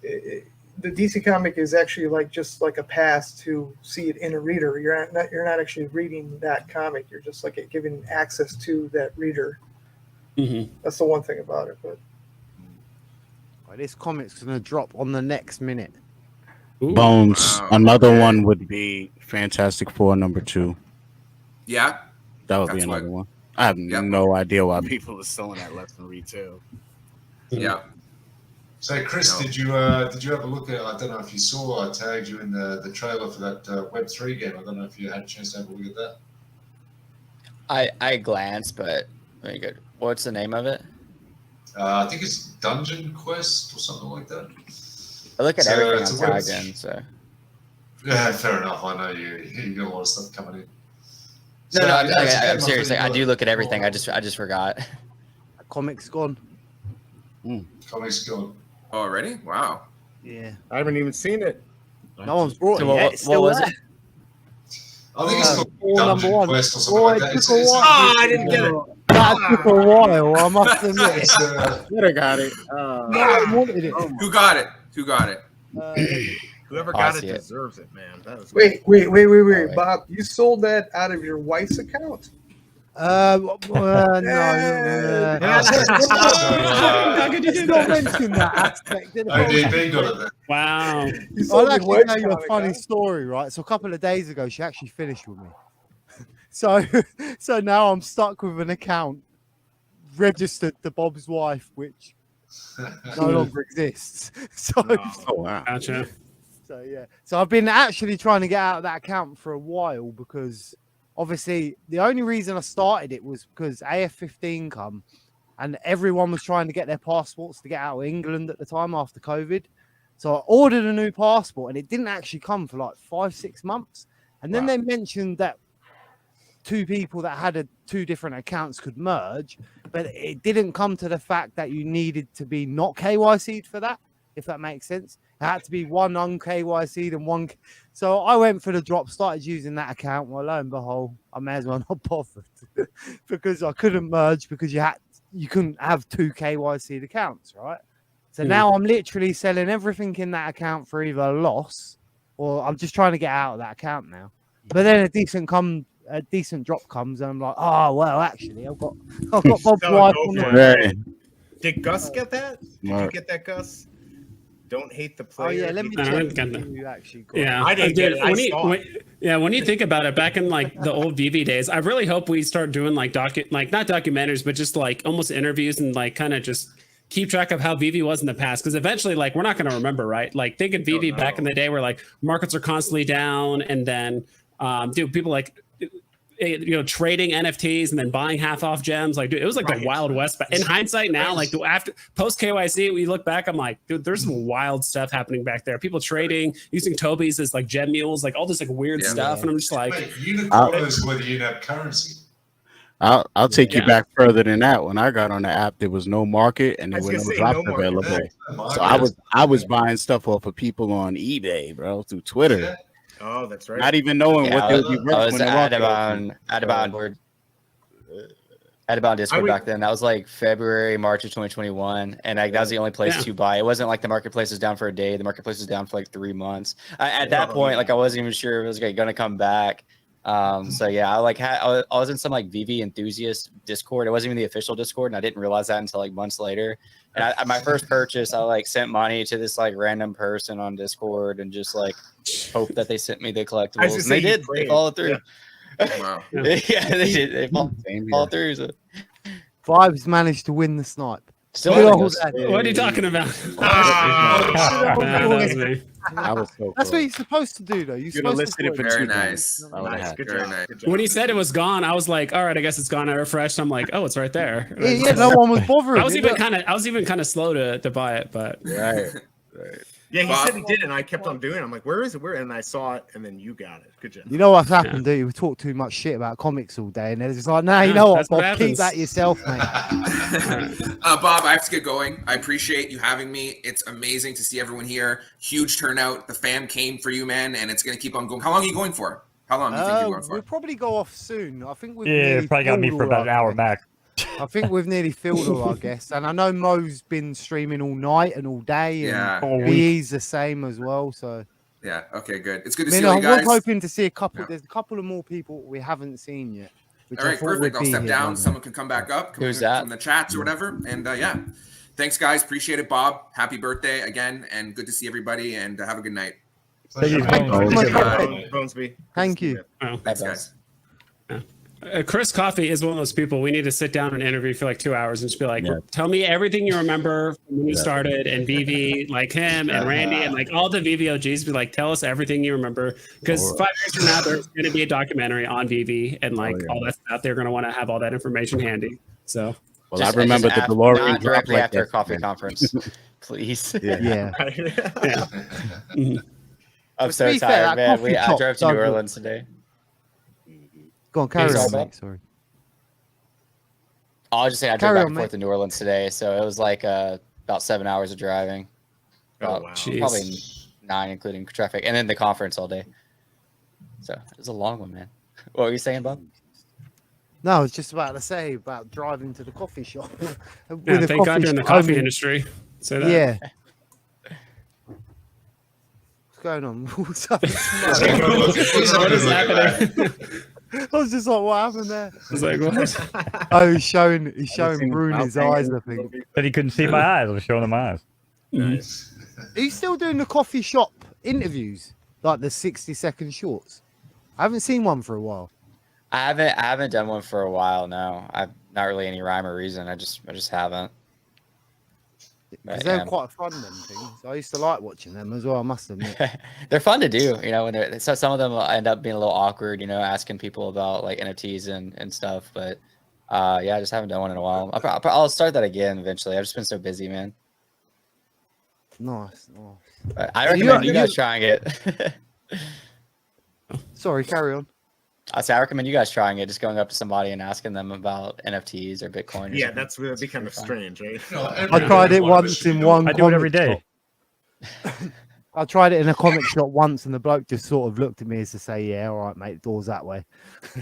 The DC comic is actually just like a pass to see it in a reader. You're not actually reading that comic. You're just like giving access to that reader. Mm-hmm. That's the one thing about it. But this comic's going to drop on the next minute. Ooh. Bones. Another one would be Fantastic Four #2. Yeah. That would be another one. I have no idea why people are selling that less than retail. Yeah. So, Chris, did you have a look at? I don't know if you saw. I tagged you in the trailer for that Web3 game. I don't know if you had a chance to have a look at that. I glanced, but very good. What's the name of it? I think it's Dungeon Quest or something like that. I look at everything I'm tagged in. So. Yeah, fair enough. I know you got a lot of stuff coming in. No, I'm serious. I do look at everything. I just forgot. The comic's gone. Comics gone. Oh, already? Wow. Yeah. I haven't even seen it. No one's brought it yet. What was it? I think it's called Dungeon Quest or something like that. I didn't get it. That took a while, I must admit. Should have got it. I wanted it. Who got it? Whoever got it deserves it, man. That was wait, Bob, you sold that out of your wife's account? No. How could you do Not that? mention that aspect. ODB got it then. Wow. I'll actually tell you a funny story, right? So a couple of days ago, she actually finished with me. So now I'm stuck with an account registered to Bob's wife, which no longer exists. So, Gotcha. So yeah. So I've been actually trying to get out of that account for a while because obviously the only reason I started it was because AF15 come and everyone was trying to get their passports to get out of England at the time after COVID. So I ordered a new passport and it didn't actually come for like 5-6 months. And then they mentioned that two people that had two different accounts could merge, but it didn't come to the fact that you needed to be not KYC'd for that, if that makes sense. It had to be one un-KYC'd and one. So I went for the drop, started using that account. Well, lo and behold, I may as well not bother because I couldn't merge because you couldn't have two KYC'd accounts, right? So now I'm literally selling everything in that account for either a loss or I'm just trying to get out of that account now. But then a decent drop comes and I'm like, oh well, actually I've got Bob's wife on the Did Gus get that? Did you get that, Gus? Don't hate the player. Oh yeah, let me check who you actually got. Yeah, I didn't get it. When you think about it, back in like the old veve days, I really hope we start doing like not documentaries, but just like almost interviews and like kind of just keep track of how veve was in the past. Because eventually, like we're not going to remember, right? Like think of veve back in the day where like markets are constantly down, and then people like trading NFTs and then buying half off gems. Like, dude, it was like the Wild West. But in hindsight now, like after post KYC, we look back, I'm like, dude, there's some wild stuff happening back there. People trading, using Tobies as like gem mules, like all this like weird stuff. And I'm just like, unicorns with unit currency. I'll take you back further than that. When I got on the app, there was no market and there was no drops available. So I was buying stuff off of people on eBay, bro, through Twitter. Oh, that's right. Not even knowing Yeah, what I they was, would be I worth was when the market opened. at about Discord would- back then. That was like February, March of 2021, and like that was the only place to buy. It wasn't like the marketplace was down for a day. The marketplace was down for like 3 months. At that point, like I wasn't even sure if it was going to come back. So yeah, I was in some like veve enthusiast Discord. It wasn't even the official Discord, and I didn't realize that until like months later. And my first purchase, I like sent money to this like random person on Discord and just like hope that they sent me the collectibles. And they did. They followed through. Wow. Yeah, they did. They followed through. So. Vibes managed to win the snipe. Still, what are you talking about? That was me. That's what you're supposed to do, though. You're supposed to. Very nice. Nice. Good Very job. nice. Good job. When he said it was gone, I was like, "All right, I guess it's gone." I refreshed. I'm like, "Oh, it's right there." Yeah, no one was bothering. I was even kind of slow to buy it, but Right. Yeah, he said he did it, and I kept on doing it. I'm like, where is it? Where? And I saw it, and then you got it. Good job. You know what's happened, do you? We talk too much shit about comics all day, and it's just like, nah, you know what, that's what Bob, keep happens. that yourself, mate. Bob, I have to get going. I appreciate you having me. It's amazing to see everyone here. Huge turnout. The fam came for you, man, and it's going to keep on going. How long are you going for? How long do you think you're going for? We'll probably go off soon. I think we've Probably got me for about an hour back. I think we've nearly filled all our guests, and I know Mo's been streaming all night and all day, and BE's the same as well. So yeah, okay, good. It's good to I see mean, you guys. I was hoping to see a couple. There's a couple of more people we haven't seen yet. All right, perfect. I'll step down. Someone can come back up. Who's that? From the chats or whatever. And yeah, thanks, guys. Appreciate it, Bob. Happy birthday again, and good to see everybody. And have a good night. Bonesby. Thank you. Thanks, guys. Chris Coffee is one of those people we need to sit down and interview for like 2 hours and just be like, tell me everything you remember from when you started, and veve, like him and Randy and like all the veve OGs, be like, tell us everything you remember, because 5 years from now there's going to be a documentary on veve and like all that stuff. They're going to want to have all that information handy. So well, I remember the DeLorean not directly like after a that. coffee conference, please. Yeah. I'm so tired, man. I drove to New Orleans today. Go on, carry on, mate. Sorry. I'll just say I drove back and forth to New Orleans today, so it was like about 7 hours of driving. Probably 9, including traffic, and then the conference all day. So it was a long one, man. What were you saying, Bob? No, I was just about to say about driving to the coffee shop. Yeah, thank God you're in the coffee industry. Say that. Yeah. What's going on? What's up? What is happening? I was just like, what happened there? I was like, what? Oh, he's showing Brune his eyes, I think. But he couldn't see my eyes. I was showing him my eyes. Nice. Are you still doing the coffee shop interviews? Like the 60-second shorts? I haven't seen one for a while. I haven't done one for a while. No, I've not really any rhyme or reason. I just haven't. Because they're quite fun, them things. I used to like watching them as well, I must admit. They're fun to do, you know. When so some of them end up being a little awkward, you know, asking people about like NFTs and stuff. But yeah, I just haven't done one in a while. I'll start that again eventually. I've just been so busy, man. Nice. But I recommend you guys trying it. Sorry, carry on. I recommend you guys trying it. Just going up to somebody and asking them about NFTs or Bitcoin. Yeah, that'd be kind of strange, right? I tried it once in one. I do it every day. I tried it in a comic shop once, and the bloke just sort of looked at me as to say, "Yeah, all right, mate, door's that way."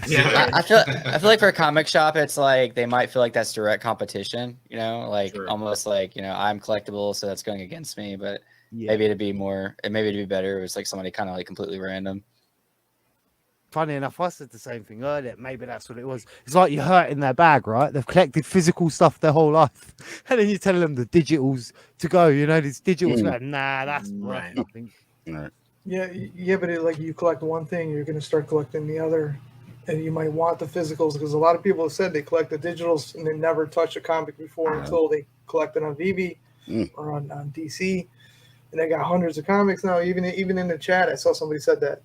Yeah, I feel like for a comic shop, it's like they might feel like that's direct competition. You know, like almost like, you know, I'm collectible, so that's going against me. But maybe it'd be better. It was like somebody kind of like completely random. Funny enough, I said the same thing earlier. Maybe that's what it was. It's like you're hurting their bag, right? They've collected physical stuff their whole life, and then you're telling them the digitals to go. You know, these digitals. Nah, that's right. Nothing. Right. Yeah, but like you collect one thing, you're going to start collecting the other, and you might want the physicals, because a lot of people have said they collect the digitals and they never touched a comic before until they collect it on veve or on DC, and they got hundreds of comics now. Even in the chat, I saw somebody said that.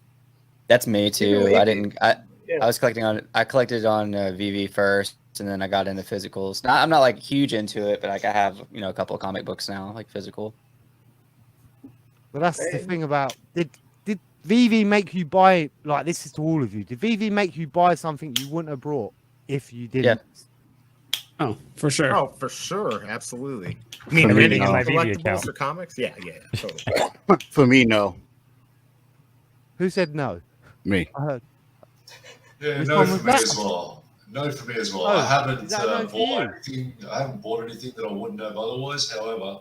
That's me too. I collected on veve first, and then I got into physicals. I'm not like huge into it, but like I have, you know, a couple of comic books now, like physical. But that's the thing about did veve make you buy, like, this is to all of you, did veve make you buy something you wouldn't have brought if you didn't? Yeah. Oh, for sure. Oh, for sure, absolutely. I mean, anything my collectibles account. or comics? Yeah, totally. For me, no. Who said no? Me. I heard. Yeah, Which no one for was me that? as well. No for me as well. Oh, I haven't is that a no for bought you? anything. I haven't bought anything that I wouldn't have otherwise. However,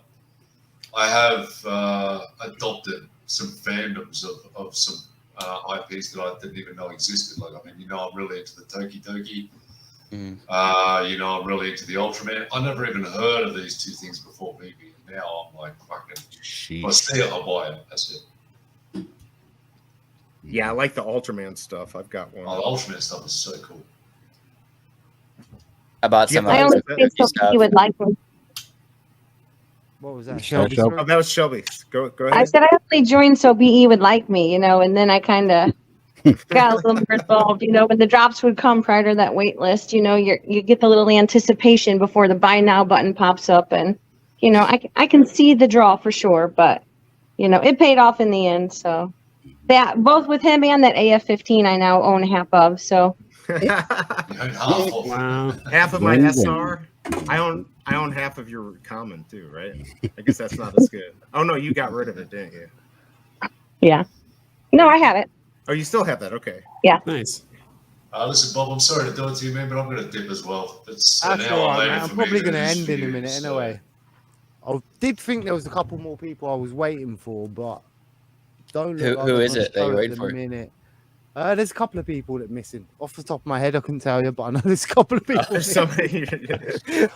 I have adopted some fandoms of some IPs that I didn't even know existed. Like, I mean, you know, I'm really into the Toki Toki. You know, I'm really into the Ultraman. I never even heard of these two things before, maybe. And now I'm like, fucking, if I see it, I'll buy it. That's it. Yeah, I like the Ultraman stuff. I've got one. Oh, the Ultraman stuff is so cool. I bought Do you some have I of only the think so stuff. you would like them. What was that? Shelby? Shelby? Oh, that was Shelby. Go I ahead. said I only joined so BE would like me, you know, and then I kind of got a little more involved, you know, when the drops would come prior to that wait list, you know, you get the little anticipation before the buy now button pops up, and you know, I can see the draw for sure, but you know, it paid off in the end. So that both with him and that AF-15 I now own half of. So Wow. Half of my Win-win. SR. I own half of your common too, right? I guess that's not as good. Oh no, you got rid of it, didn't you? yeah, no, I have it. Oh, you still have that? Okay. Nice. Listen, Bob, I'm sorry to do it to you, man, but I'm going to dip as well. It's an That's hour all right, later man. I'm for me probably to going to do this end in a video, minute so- anyway. I did think there was a couple more people I was waiting for, but don't look like Who they're is gonna it that you're show waiting at for? the minute. There's a couple of people that are missing. Off the top of my head, I couldn't tell you, but I know there's a couple of people. There's missing.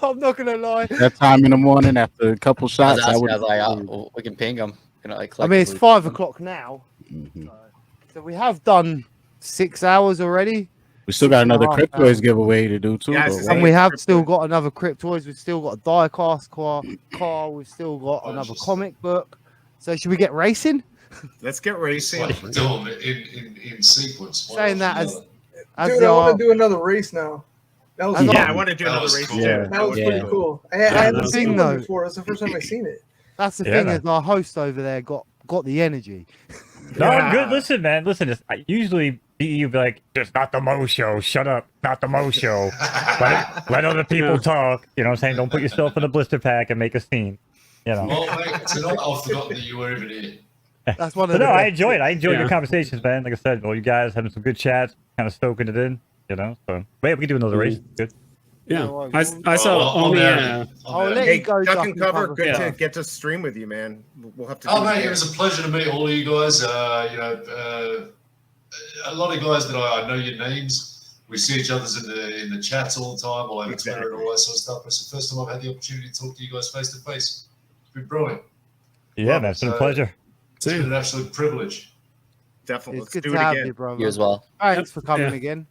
I'm not gonna lie. That time in the morning after a couple I was shots, I asking, would. I was like, oh, we can ping them. Like, I mean, it's collectively. 5 o'clock now, Mhm. so we have done 6 hours already, We still got another 6.5 cryptoys hours. giveaway to do too. Yeah, though, it's and right? we have Crypto. still got another cryptoys. We've still got a die-cast car. We've still got Oh, another just- comic book. So should we get racing? Let's get racing. Like, do them in sequence. one Saying after that the as Dude, they I are- want to do another race now. That was As Yeah, I- I want to do That another was race cool. too. Yeah. that was Yeah. pretty cool. I that hadn't was seen cool. one before. It's the first time I've seen it. That's the Yeah, thing, man. is our host over there got the energy. No, I'm good. Yeah. Listen, man. Listen, I usually you'd be like, "It's not the Mo show. Shut up. Not the Mo show. Let other people talk." You know what I'm saying? Don't put yourself in a blister pack and make a scene. You know. Well, mate, tonight I've forgotten that you were even here. That's one of But the no, I best enjoyed it. I enjoyed Yeah. your conversations, man. Like I said, well, you guys having some good chats, kind of stoking it in. You know, so wait, we can do another race. Good. Yeah. No, I saw Well, I'm only. there. I'll I'm let there. Hey, you go, Duck Duck and and Cover. Cover. Good Yeah. to get to stream with you, man. We'll have to. Oh, do mate, that. it was a pleasure to meet all of you guys. You know, a lot of guys that I know your names. We see each other's in the chats all the time, all over Twitter and all that sort of stuff. But it's the first time I've had the opportunity to talk to you guys face to face. It's been brilliant. Yeah, man. It's been a So- pleasure. It's been an absolute privilege. Definitely. It's Let's good do to it have again. you, brother. You as well. Thanks for coming Yeah. again.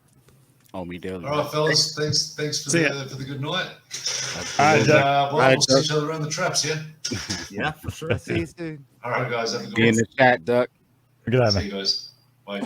Daily. All right, fellas. Thanks for See ya. the good night. All right, And, Doug. well, All right, we'll see Doug. each other around the traps, yeah. Yeah, for sure. See you soon. All right, guys. Have a good Be in one. the chat, Duck. Good night, See man. you guys. Bye.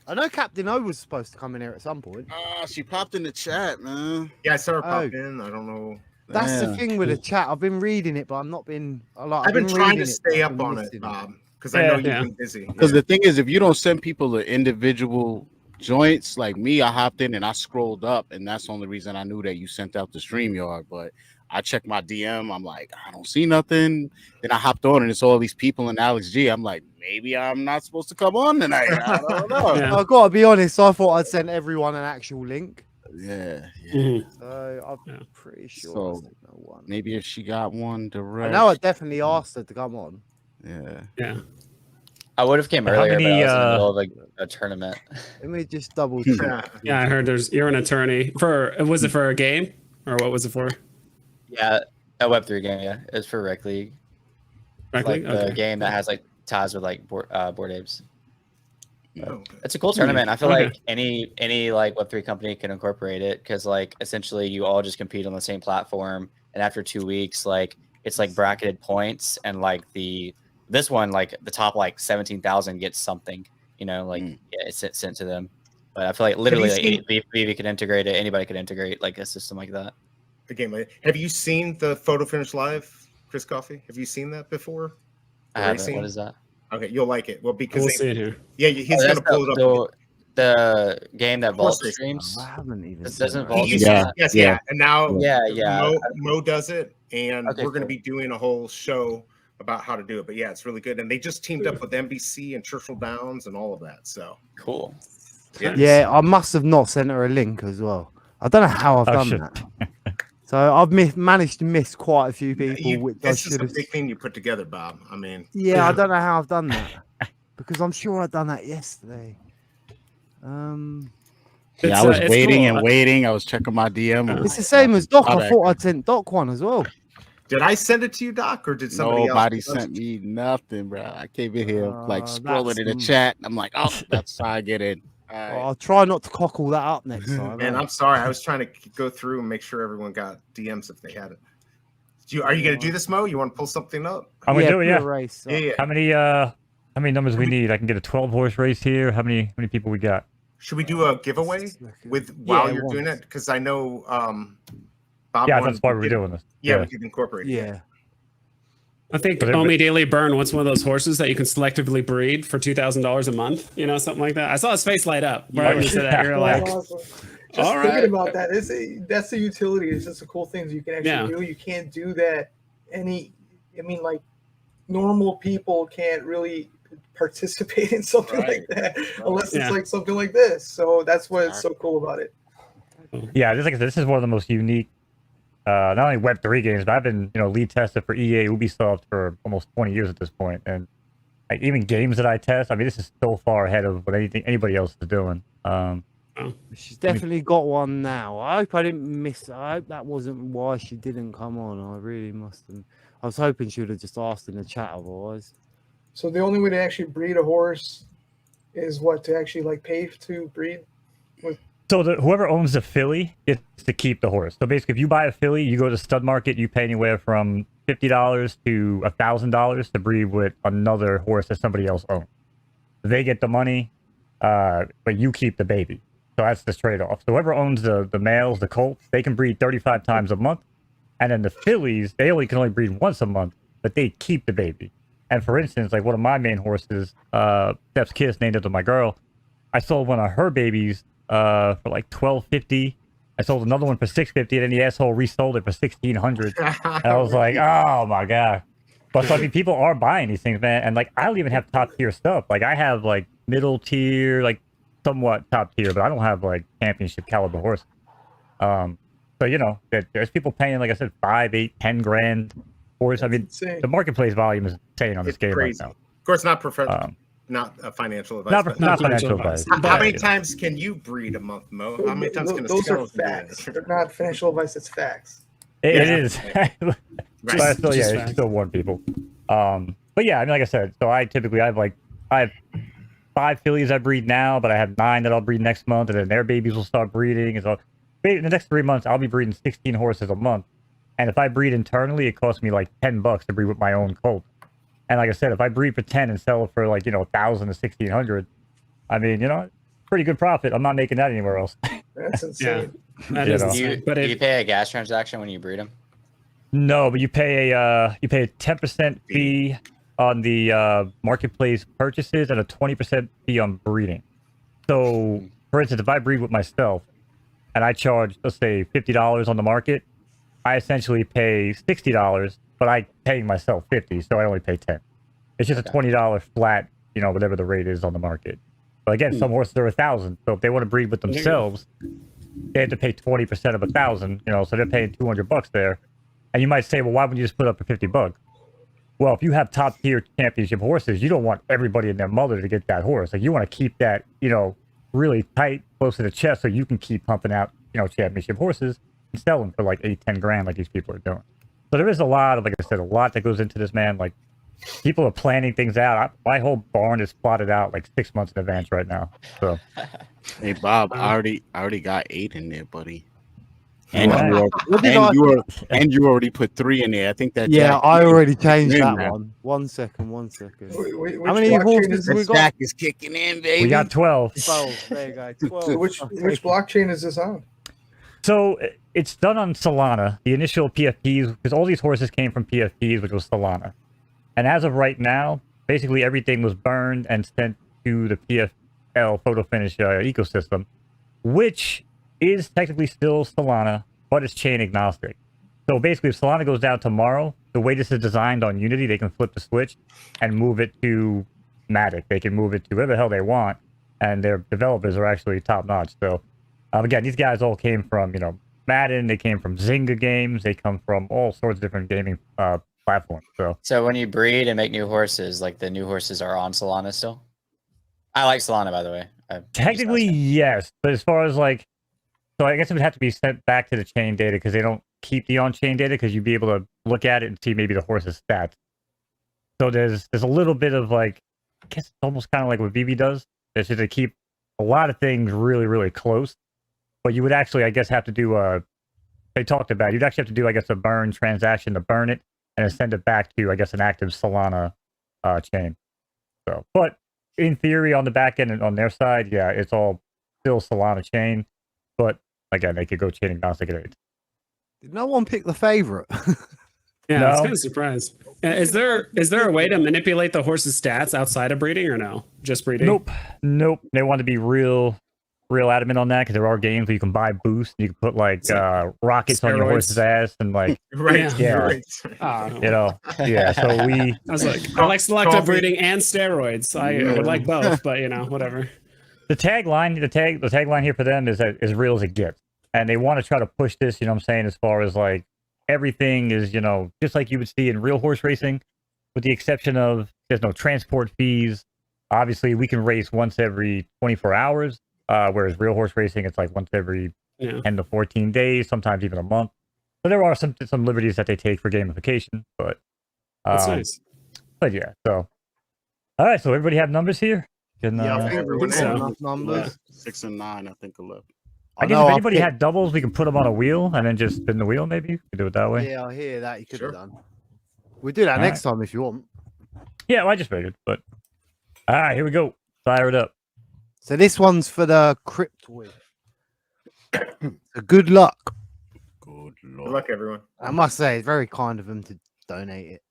I know Captain O was supposed to come in here at some point. She popped in the chat, man. Yeah, I saw her Oh. pop in. I don't know. That's the Yeah. thing with the chat. I've been reading it, but I've not been. I've I've been trying reading to it, but stay I've up been on it, missing Bob, because I know you've Yeah. been busy. Because Yeah. the thing is, if you don't send people the individual joints, like me, I hopped in and I scrolled up, and that's the only reason I knew that you sent out the StreamYard. But I checked my DM, I'm like, I don't see nothing. Then I hopped on, and it's all these people in Alex G. I'm like, maybe I'm not supposed to come on tonight. I don't know. Yeah. I've got to be honest. I thought I'd send everyone an actual link, Yeah, Mhm. so I'm Yeah. pretty sure So, I sent no one. maybe if she got one I direct. know I definitely asked her to come on. Yeah. Yeah. I would have came How earlier, many, but I was in the middle of a tournament. Let me just double check. Yeah. Yeah. I heard you're an attorney for. Was it for a game or what was it for? Yeah, a Web3 game. Yeah, it's for Rec League. It's Directly? like the Okay. game that has like ties with like board apes. Oh, It's a cool tournament. I feel Okay. like any like Web3 company can incorporate it because like essentially you all just compete on the same platform, and after 2 weeks, like it's like bracketed points, and like this one like the top like 17,000 gets something. You know, like yeah, it's sent to them. But I feel like literally seen- like, veve could integrate it. Anybody could integrate like a system like that. the game. Have you seen the photo finish live, Chris Coffee? Have you seen that before? I The haven't. racing? What is that? Okay, you'll like it. Well, because We'll they- see it here. yeah, he's Oh, gonna that's pull it up. the game that Horse Vault racing. streams. I haven't even. This seen doesn't that. Vault He- stream Yeah. that? Yes, Yeah. yeah. And now Yeah, yeah. Mo does it, and Okay, we're going to cool. be doing a whole show about how to do it. But yeah, it's really good. And they just teamed up with NBC and Churchill Downs and all of that. So cool. Yeah, I must have not sent her a link as well. I don't know how I've done that. So I've managed to miss quite a few people. Which this I is should a have. big thing you put together, Bob. I mean, Yeah, I don't know how I've done that because I'm sure I've done that yesterday. Yeah, I was waiting and waiting. I was checking my DM. It's the same as Doc. I thought I'd sent Doc one as well. Did I send it to you, Doc, or did somebody Nobody else? sent me nothing, bro. I came in here like scrolling in the chat. I'm like, oh, that's how I get in. I'll try not to cock all that up next time. Man, I'm sorry. I was trying to go through and make sure everyone got DMs if they had it. Are you going to do this, Mo? You want to pull something up? I'm gonna do it. Yeah. Race, yeah. How many numbers we need? I can get a 12-horse race here. How many people we got? Should we do a giveaway while you're doing it? Because I know Bob. Yeah, that's why we're doing this. Yeah, we could incorporate. Yeah. I think Omidailyburn wants one of those horses that you can selectively breed for $2,000 a month. You know, something like that. I saw his face light up right when you said that. You're like, awesome. Just thinking about that, that's the utility. It's just a cool thing you can actually do. You can't do that. Like normal people can't really participate in something like that unless it's like something like this. So that's what's so cool about it. Yeah, just like I said, this is one of the most unique. Not only Web3 games, but I've been, lead tested for EA, Ubisoft for almost 20 years at this point, and like even games that I test, I mean, this is so far ahead of what anybody else is doing. She's definitely got one now. I hope I didn't miss. I hope that wasn't why she didn't come on. I really must have. I was hoping she would have just asked in the chat otherwise. So the only way to actually breed a horse is to actually pay to breed with. So whoever owns the filly gets to keep the horse. So basically, if you buy a filly, you go to stud market, you pay anywhere from $50 to $1,000 to breed with another horse that somebody else owns. They get the money, but you keep the baby. So that's the trade-off. So whoever owns the males, the colts, they can breed 35 times a month. And then the fillies, they can only breed once a month, but they keep the baby. And for instance, like one of my main horses, Steph's Kiss, named after my girl, I sold one of her babies for like $1,250. I sold another one for $650, and then the asshole resold it for $1,600. And I was like, oh my god. But so, I mean, people are buying these things, man. And like, I don't even have top tier stuff. Like, I have like middle tier, like somewhat top tier, but I don't have like championship caliber horse. So there's people paying, like I said, 5, 8, 10 grand horse. I mean, the marketplace volume is insane on this game right now. Of course, not professional. Not a financial advice. Not financial advice. How many times can you breed a month, Mo? How many times can those are facts? They're not financial advice. It's facts. It is. But I still warn people. But yeah, I mean, like I said, so I have 5 fillies I breed now, but I have 9 that I'll breed next month, and then their babies will start breeding. And so in the next 3 months, I'll be breeding 16 horses a month. And if I breed internally, it costs me like $10 to breed with my own colt. And like I said, if I breed for 10 and sell it for like, 1,000 to 1,600, I mean, pretty good profit. I'm not making that anywhere else. That's insane. Yeah. Do you pay a gas transaction when you breed them? No, but you pay a 10% fee on the marketplace purchases and a 20% fee on breeding. So, for instance, if I breed with myself and I charge, let's say, $50 on the market, I essentially pay $60, but I pay myself $50, so I only pay $10. It's just a $20 flat, whatever the rate is on the market. But again, some horses are $1,000, so if they want to breed with themselves, they have to pay 20% of $1,000. So they're paying $200 there. And you might say, well, why wouldn't you just put up for $50? Well, if you have top tier championship horses, you don't want everybody and their mother to get that horse. Like, you want to keep that, really tight, close to the chest, so you can keep pumping out, championship horses and sell them for like 8-10 grand, like these people are doing. So there is a lot of, like I said, a lot that goes into this, man. Like, people are planning things out. My whole barn is plotted out like 6 months in advance right now. So, hey Bob, I already got 8 in there, buddy. And you already put 3 in there. I think that. Yeah, I already changed that one. 1 second. How many horses we got? Stack is kicking in, baby. We got 12. 12. There you go. 12. So which blockchain is this on? So it's done on Solana, the initial PFPs, because all these horses came from PFPs, which was Solana. And as of right now, basically everything was burned and sent to the PFL photo finish ecosystem, which is technically still Solana, but it's chain agnostic. So basically, if Solana goes down tomorrow, the way this is designed on Unity, they can flip the switch and move it to Matic. They can move it to whatever the hell they want, and their developers are actually top notch. So, again, these guys all came from, you know, Madden. They came from Zynga games. They come from all sorts of different gaming platforms. So when you breed and make new horses, like the new horses are on Solana still? I like Solana, by the way. Technically, yes, but as far as like, so I guess it would have to be sent back to the chain data because they don't keep the on-chain data, because you'd be able to look at it and see maybe the horse's stats. So there's a little bit of like, I guess it's almost kind of like what veve does. It's just to keep a lot of things really, really close. But you would actually, I guess, have to do they talked about, you'd actually have to do, I guess, a burn transaction to burn it and then send it back to, I guess, an active Solana chain. So, but in theory, on the back end and on their side, yeah, it's all still Solana chain. But again, they could go chain agnostic at it. Did no one pick the favorite? Yeah, No. I was kind of surprised. Is there a way to manipulate the horse's stats outside of breeding, or no? Just breeding? Nope. They want to be real adamant on that, because there are games where you can buy boosts. You can put like rockets on your horse's ass and like Right. You know, yeah. So I was like, I like selective breeding and steroids. I would like both, but you know, whatever. The tagline here for them is that as real as it gets, and they want to try to push this. You know what I'm saying? As far as like everything is, you know, just like you would see in real horse racing, with the exception of there's no transport fees. Obviously, we can race once every 24 hours, whereas real horse racing, it's like once every 10 to 14 days, sometimes even a month. So there are some liberties that they take for gamification, but that's nice. But yeah, so all right, so everybody have numbers here. Can, I think everyone so. has Enough numbers. 6 and 9, I think 11. I guess if anybody had doubles, we can put them on a wheel and then just spin the wheel. Maybe we could do it that way. Yeah, I hear that. You could have done. We'll do that next time if you want. Yeah, well, I just figured. But all right, here we go. Fire it up. So this one's for the cryptoid. So good luck. Good luck, everyone. I must say, it's very kind of them to donate it.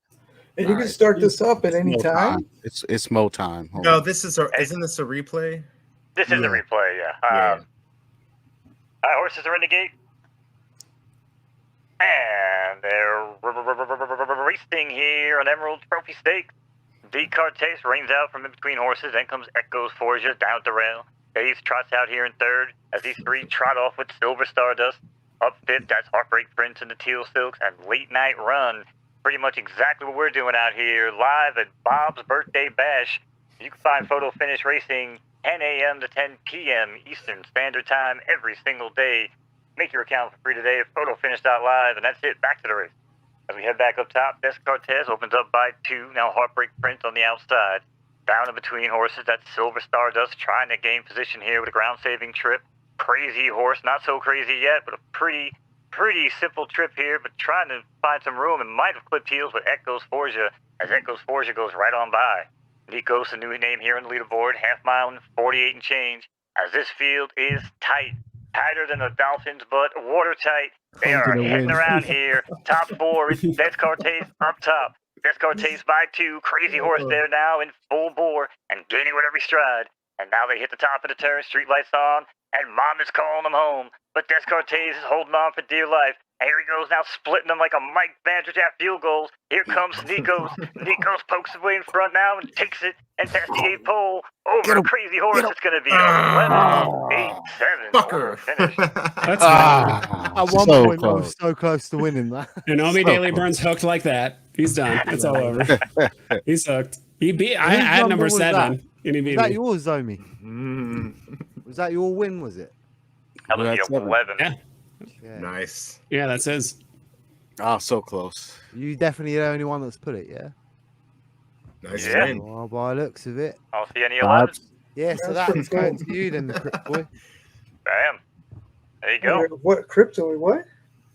And you can start this up at any time. It's Mo time. Hold No, on. isn't this a replay? This is a replay, yeah. All right, horses are in the gate. And they're racing here on Emerald Trophy Stakes. Descartes reigns out from in between horses. Then comes Echoes Forja down the rail. Hayes trots out here in third as these three trot off with Silver Stardust. Up fifth, that's Heartbreak Prince and the Teal Silks. And Late Night Run. Pretty much exactly what we're doing out here live at Bob's Birthday Bash. You can find Photo Finish Racing 10 a.m. to 10 p.m. Eastern Standard Time every single day. Make your account for free today at photofinish.live, and that's it. Back to the race. As we head back up top, Descartes opens up by 2. Now Heartbreak Prince on the outside. Down in between horses, that's Silver Stardust trying to gain position here with a ground-saving trip. Crazy horse, not so crazy yet, but a pretty simple trip here, but trying to find some room and might have clipped heels with Echoes Forja as Echoes Forja goes right on by. Nikos, a new name here on the leaderboard, half mile and 48 and change, as this field is tighter than a dolphin's butt, watertight. They are heading around here. Top 4, it's Descartes up top. Descartes by 2, crazy horse there now in full bore and gaining with every stride. And now they hit the top of the turn, streetlights on, and Mom is calling them home. But Descartes is holding on for dear life. And here he goes now, splitting them like a Mike Vanderjagt field goals. Here comes Nikos. Nikos pokes his way in front now and takes it and past the 8th pole over a crazy horse. It's going to be 11, 8, 7. Finish. That's At one point, I was so close to winning that. And Omidailyburn's hooked like that. He's done. It's all over. He's hooked. He beat. I had number 7. And he beat Was that me. yours, Omi? Was that your win? Was it? That was the 11. Yeah. Nice. Yeah, that's his. Oh, so close. You definitely the only one that's put it, yeah? Nice Yeah. win. Well, by the looks of it. I'll see any 11s. Yeah, so that's going to you then, the Crypt Boy. Bam. There you go. What crypto? What?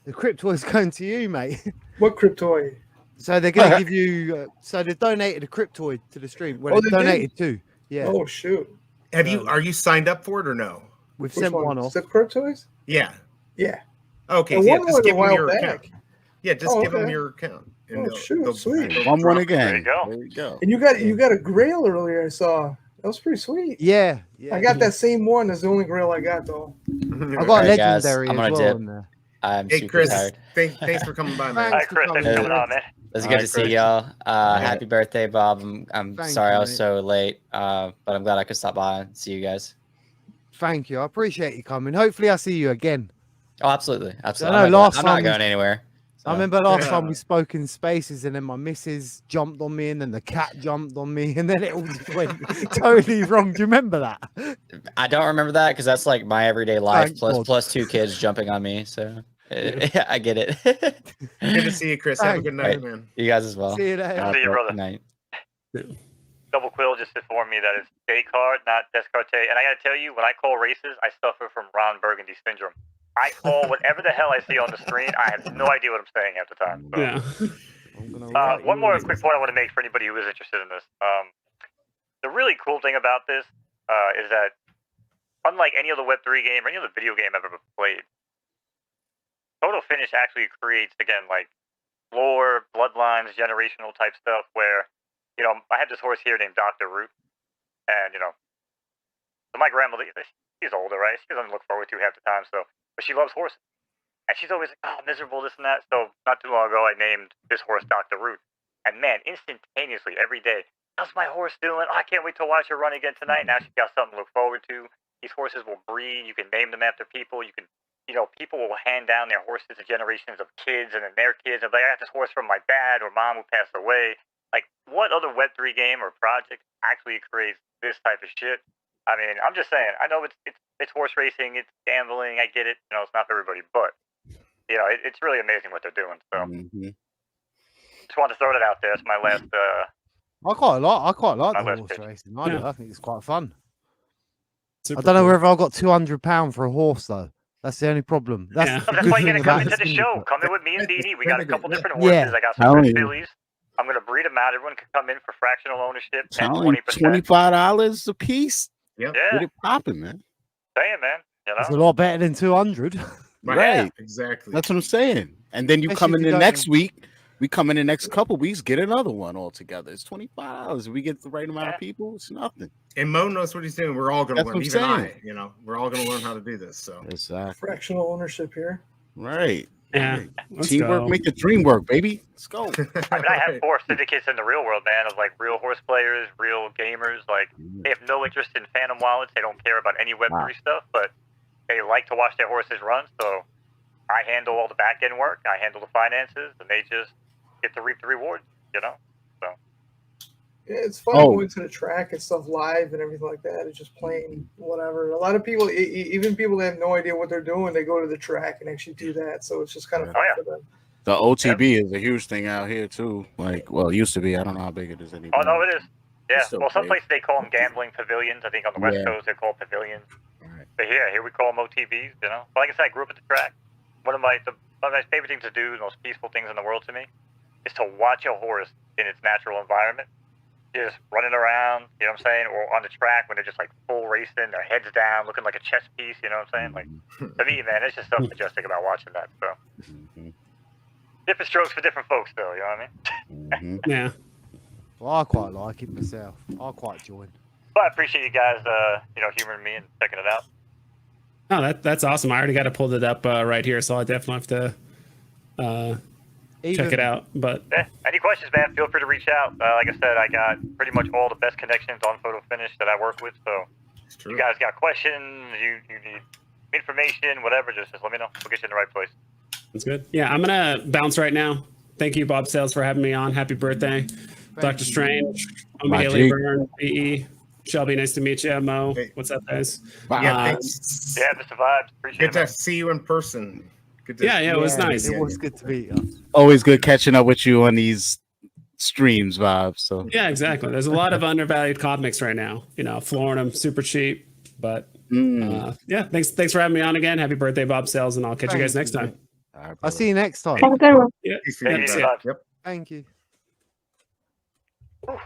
The Crypt Boy's going to you, mate. What cryptoid? So they're going to give you. So they donated a Cryptoid to the stream. Well, they donated 2. Yeah. Oh shoot! Are you signed up for it or no? We've Which sent one off. The Cryptoids? Yeah. Yeah. Okay. I So yeah, won just one give a them while your back. account. Yeah, just Oh, give them okay. your account. Oh, shoot, sweet. One drop. again. There you go. There you go. And you got a grail earlier. I saw. That was pretty sweet. Yeah. I got that same one. That's the only grail I got though. I got Alright, guys, legendary I'm as gonna well dip. in there. I'm Hey super Chris, tired. thanks for coming by, man. All right, Chris, thanks for coming on, man. It's All good right, to see Chris. y'all. right. Happy birthday, Bob. I'm Thank sorry you, I was mate. so late, but I'm glad I could stop by and see you guys. Thank you. I appreciate you coming. Hopefully, I see you again. Oh, absolutely, I absolutely. know last I'm not time going anywhere. I so. remember last Yeah. time we spoke in Spaces, and then my missus jumped on me, and then the cat jumped on me, and then it all just went totally wrong. Do you remember that? I don't remember that because that's like my everyday life Thank plus God. plus 2 kids jumping on me. So I get it. Good to see you, Chris. Have a good night, Right. man. You guys as well. See you later. See you, brother. Good night. Double Quill just informed me that it's Descartes, not Descartes. And I got to tell you, when I call races, I suffer from Ron Burgundy syndrome. I call whatever the hell I see on the screen. I have no idea what I'm saying half the time. So. Yeah. I'm gonna write One you more in. quick point I want to make for anybody who is interested in this. The really cool thing about this is that, unlike any other Web3 game or any other video game I've ever played, Photo Finish actually creates, again, like lore, bloodlines, generational type stuff where, you know, I have this horse here named Dr. Root, and, you know, so my grandmother, she's older, right? She doesn't look forward to half the time, so, but she loves horses. And she's always like, oh, miserable, this and that. So not too long ago, I named this horse Dr. Root. And man, instantaneously, every day, how's my horse doing? Oh, I can't wait to watch her run again tonight. Now she's got something to look forward to. These horses will breed. You can name them after people. You can, you know, people will hand down their horses to generations of kids and then their kids. And like, I got this horse from my dad or mom who passed away. Like, what other Web3 game or project actually creates this type of shit? I mean, I'm just saying, I know it's horse racing, it's gambling, I get it. You know, it's not for everybody, but you know, it's really amazing what they're doing. So, just wanted to throw that out there. It's my last. I quite like My the last horse pitch. racing. I do. Yeah. I think it's quite fun. Super I don't know cool. whether I got £200 for a horse though. That's the only problem. That's Yeah. the That's good why you thing gotta come about into the the show. syndicate. Come in with me and DD. We got a couple different Yeah. horses. I got Telling some good you. fillies. I'm gonna breed them out. Everyone can come in for fractional ownership, 10, Telling you, 20%. $25 a piece. Yep. Yeah, Get it popping, man. saying, man. You It's a know, lot better than 200. Right. Exactly. That's what I'm saying. And then you Especially come if in you the don't next know. week. We come in the next couple weeks, get another one altogether. It's $25. We get the right amount of people. It's nothing. And Mo knows what he's doing. We're all going to That's learn. what I'm Even I, saying. you know, we're all going to learn how to do this. So Exactly. Fractional ownership here. Right. Yeah. Right. Let's Teamwork go. make the dream work, baby. Let's go. I mean, I have 4 syndicates in the real world, man, of like real horse players, real gamers. Like, they have no interest in phantom wallets. They don't care about any Web3 stuff, but they like to watch their horses run. So I handle all the back end work. I handle the finances, and they just get to reap the rewards, you know? So. Yeah, it's fun going to the track and stuff live and everything like that. It's just playing whatever. A lot of people, even people that have no idea what they're doing, they go to the track and actually do that. So it's just kind of fun for them. The OTB is a huge thing out here too. Like, well, it used to be. I don't know how big it is anymore. Oh, no, it is. Yeah. Still Well, some big. places they call them gambling pavilions. I think on the West Yeah. Coast they're called pavilions. Right. But here we call them OTBs, you know? But like I said, I grew up at the track. One of my favorite things to do, the most peaceful things in the world to me, is to watch a horse in its natural environment. Just running around, you know what I'm saying? Or on the track when they're just like full racing, their heads down, looking like a chess piece, you know what I'm saying? Like, to me, man, it's just something majestic about watching that. So, different strokes for different folks, though, you know what I mean? Yeah. Well, I quite like it myself. I quite join. But I appreciate you guys, you know, humoring me and checking it out. Oh, that's awesome. I already got it pulled it up right here, so I definitely have to check it out. But Yeah, any questions, man, feel free to reach out. Like I said, I got pretty much all the best connections on Photo Finish that I work with. So, you guys got questions, you need information, whatever, just let me know. We'll get you in the right place. that's good. Yeah, I'm gonna bounce right now. Thank you, Bob Sales, for having me on. Happy birthday, Dr. Strange, My Omidailyburn, BE, Shelby. Nice to meet you, Mo. What's up, guys? Yeah, thanks. Yeah, Mr. Vibes, appreciate Good it. to man. see you in person. Good to Yeah, it was nice. It was good to meet you. Always good catching up with you on these streams, Bob. So Yeah, exactly. There's a lot of undervalued comics right now. You know, flooring them super cheap. But yeah, thanks for having me on again. Happy birthday, Bob Sales, and I'll catch you guys next time. I'll see you next time. Have a good one. Yeah. Peace, Yeah, peace, see brother. ya. Yep. Thank you. All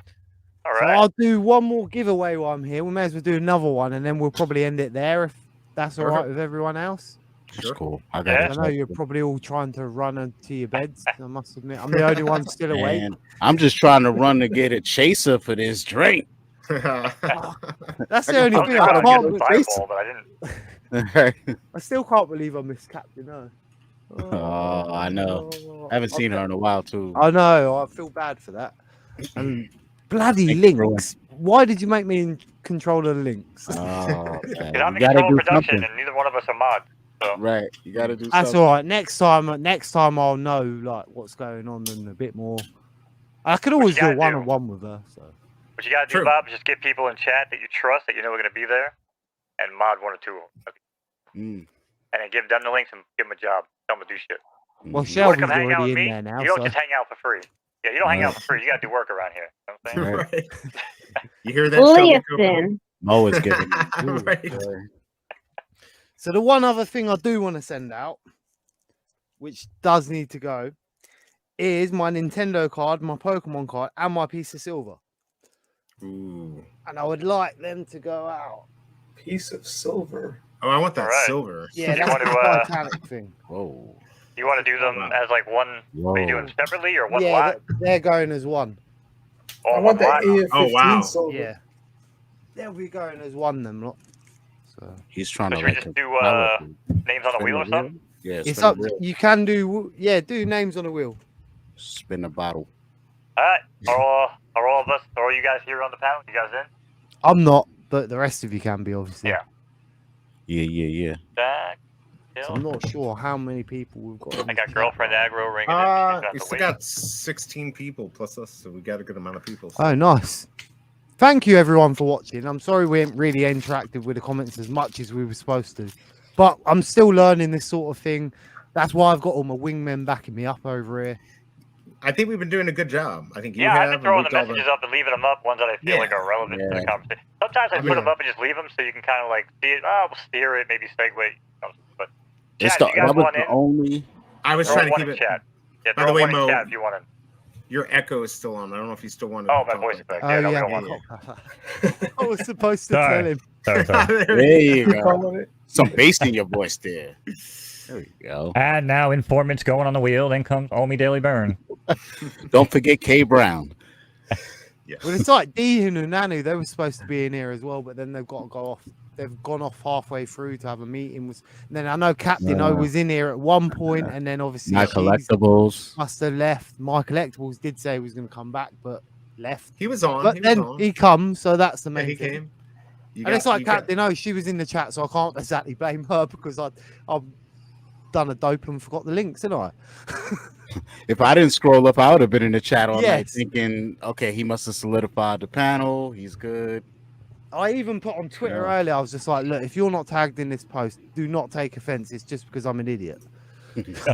So right. I'll do one more giveaway while I'm here. We may as well do another one, and then we'll probably end it there if that's all right with everyone else. that's cool. I I got know you're probably all trying to run into your beds. I must admit, I'm the only one still awake. Man, I'm just trying to run to get a chaser for this drink. That's I the only got- thing I I was can't. getting a fireball, but I didn't. I still can't believe I missed Captain. No. Oh, I know. I haven't seen her in a while too. I know. I feel bad for that. And bloody Thank you for links. Why did you make me in control of links? Oh, man. Because I'm You in gotta control do of production, something. and neither one of us are mods. So Right. You gotta do That's something. all right. Next time I'll know like what's going on and a bit more. I could always do a gotta do- one-on-one with her. So what you gotta do, True. Bob, is just get people in chat that you trust, that you know are gonna be there, and mod one or two of them. Mm. And then give them the links and give them a job. Tell them to do shit. well, Mhm. You wanna Shelby's come hang out already with in me? there now. You don't So just hang out for free. Yeah, you don't hang out Right. for free. You gotta do work around here. You know what I'm saying? Right. You hear that? Shelby Cooper? Listen. Mo is giving. Right. So the one other thing I do want to send out, which does need to go, is my Nintendo card, my Pokemon card, and my piece of silver. Ooh. And I would like them to go out. Piece of silver. Oh, I want that Alright. silver. Yeah, You that's want the to, Titanic thing. Whoa. You want to do them as like one? Are Whoa. you doing them separately or one Yeah, lot? they're going as one. Or I want one that lot? AF-15 Oh, wow. silver. Yeah. They'll be going as one, them lot. So He's trying to Should we like just do power names on a spin wheel the or something? Yeah, it's spin up. the wheel. You can do, yeah, do names on a wheel. Spin the bottle. Alright. Are all of us, are all you guys here on the panel? You guys in? I'm not, but the rest of you can be, obviously. Yeah. Yeah. Jack, So I'm not sure how many people we've got. on I this got chat. girlfriend aggro ringing in. She's gonna have We to still wait. got 16 people plus us, so we got a good amount of people. So. Oh, nice. Thank you, everyone, for watching. I'm sorry we ain't really interacted with the comments as much as we were supposed to, but I'm still learning this sort of thing. That's why I've got all my wingmen backing me up over here. I think we've been doing a good job. I think you Yeah, have. I've been and throwing the we've all messages up and leaving them up, ones that I feel like Yeah. are relevant to the Yeah. conversation. Sometimes I put them up and just leave them so you can kind of like see it. Oh, we'll steer it, maybe segue. But It's chat, the, you guys that was want the in? only. I was Throw trying to one keep in it. chat. Yeah, By throw the way, one in Mo, chat if you want in. your echo is still on. I don't know if you still want to. Oh, my talk voice like effect. that. Yeah, Oh, no, we yeah. don't want that. I was supposed to Sorry. tell him. Sorry. There you go. Calling it. Some bass in your voice there. There we go. And now informants going on the wheel. Then comes Omidailyburn. Don't forget K Brown. Yes. Well, it's like Dehan and Nanu. They were supposed to be in here as well, but then they've got to go off. They've gone off halfway through to have a meeting. And then I know Captain O was in here at one point, and then obviously My he's- collectibles. must have left. My collectibles did say he was going to come back, but left. He was on. But he then was on. he comes, so that's the Yeah, main he thing. came. You And it's like you got- Captain O, she was in the chat, so I can't exactly blame her because I've done a dope and forgot the links, didn't I? If I didn't scroll up, I would have been in the chat all night Yes. thinking, okay, he must have solidified the panel. He's good. I even put on Twitter Yeah. earlier, I was just like, look, if you're not tagged in this post, do not take offense. It's just because I'm an idiot.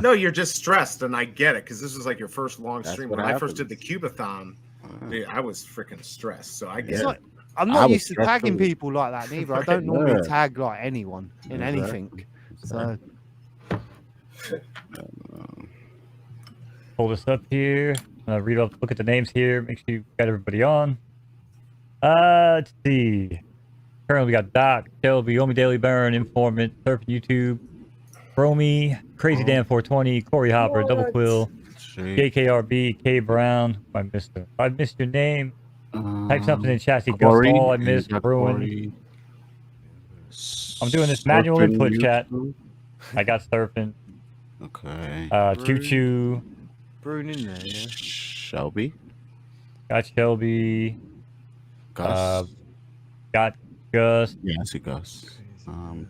No, you're just stressed, and I get it because this was like your first long That's stream. what When I first did happens. the Cubathon, dude, I was freaking stressed. So I It's get it. like, I'm I not was used to stressed tagging too. people like that neither. I Right. don't normally Yeah. tag like anyone in Exactly. anything. So Pull this up here. Read up, look at the names here. Make sure you got everybody on. Let's see. Currently, we got Doc, Shelby, Omidailyburn, Informant, Surf YouTube, Romy, Crazy Dan 420, Corey Hopper, Double What? Quill, JKRB, K Brown. I missed it. I missed your name. Type something in chat. See, Gus Corey, Hall. I missed. you got Bruin. Corey. I'm doing this manual Surfing input chat. YouTube. I got surfing. Okay. Choo Choo. Brune in there, yeah. Shelby. Got Shelby. Gus. Got Gus. Yeah, I see Gus.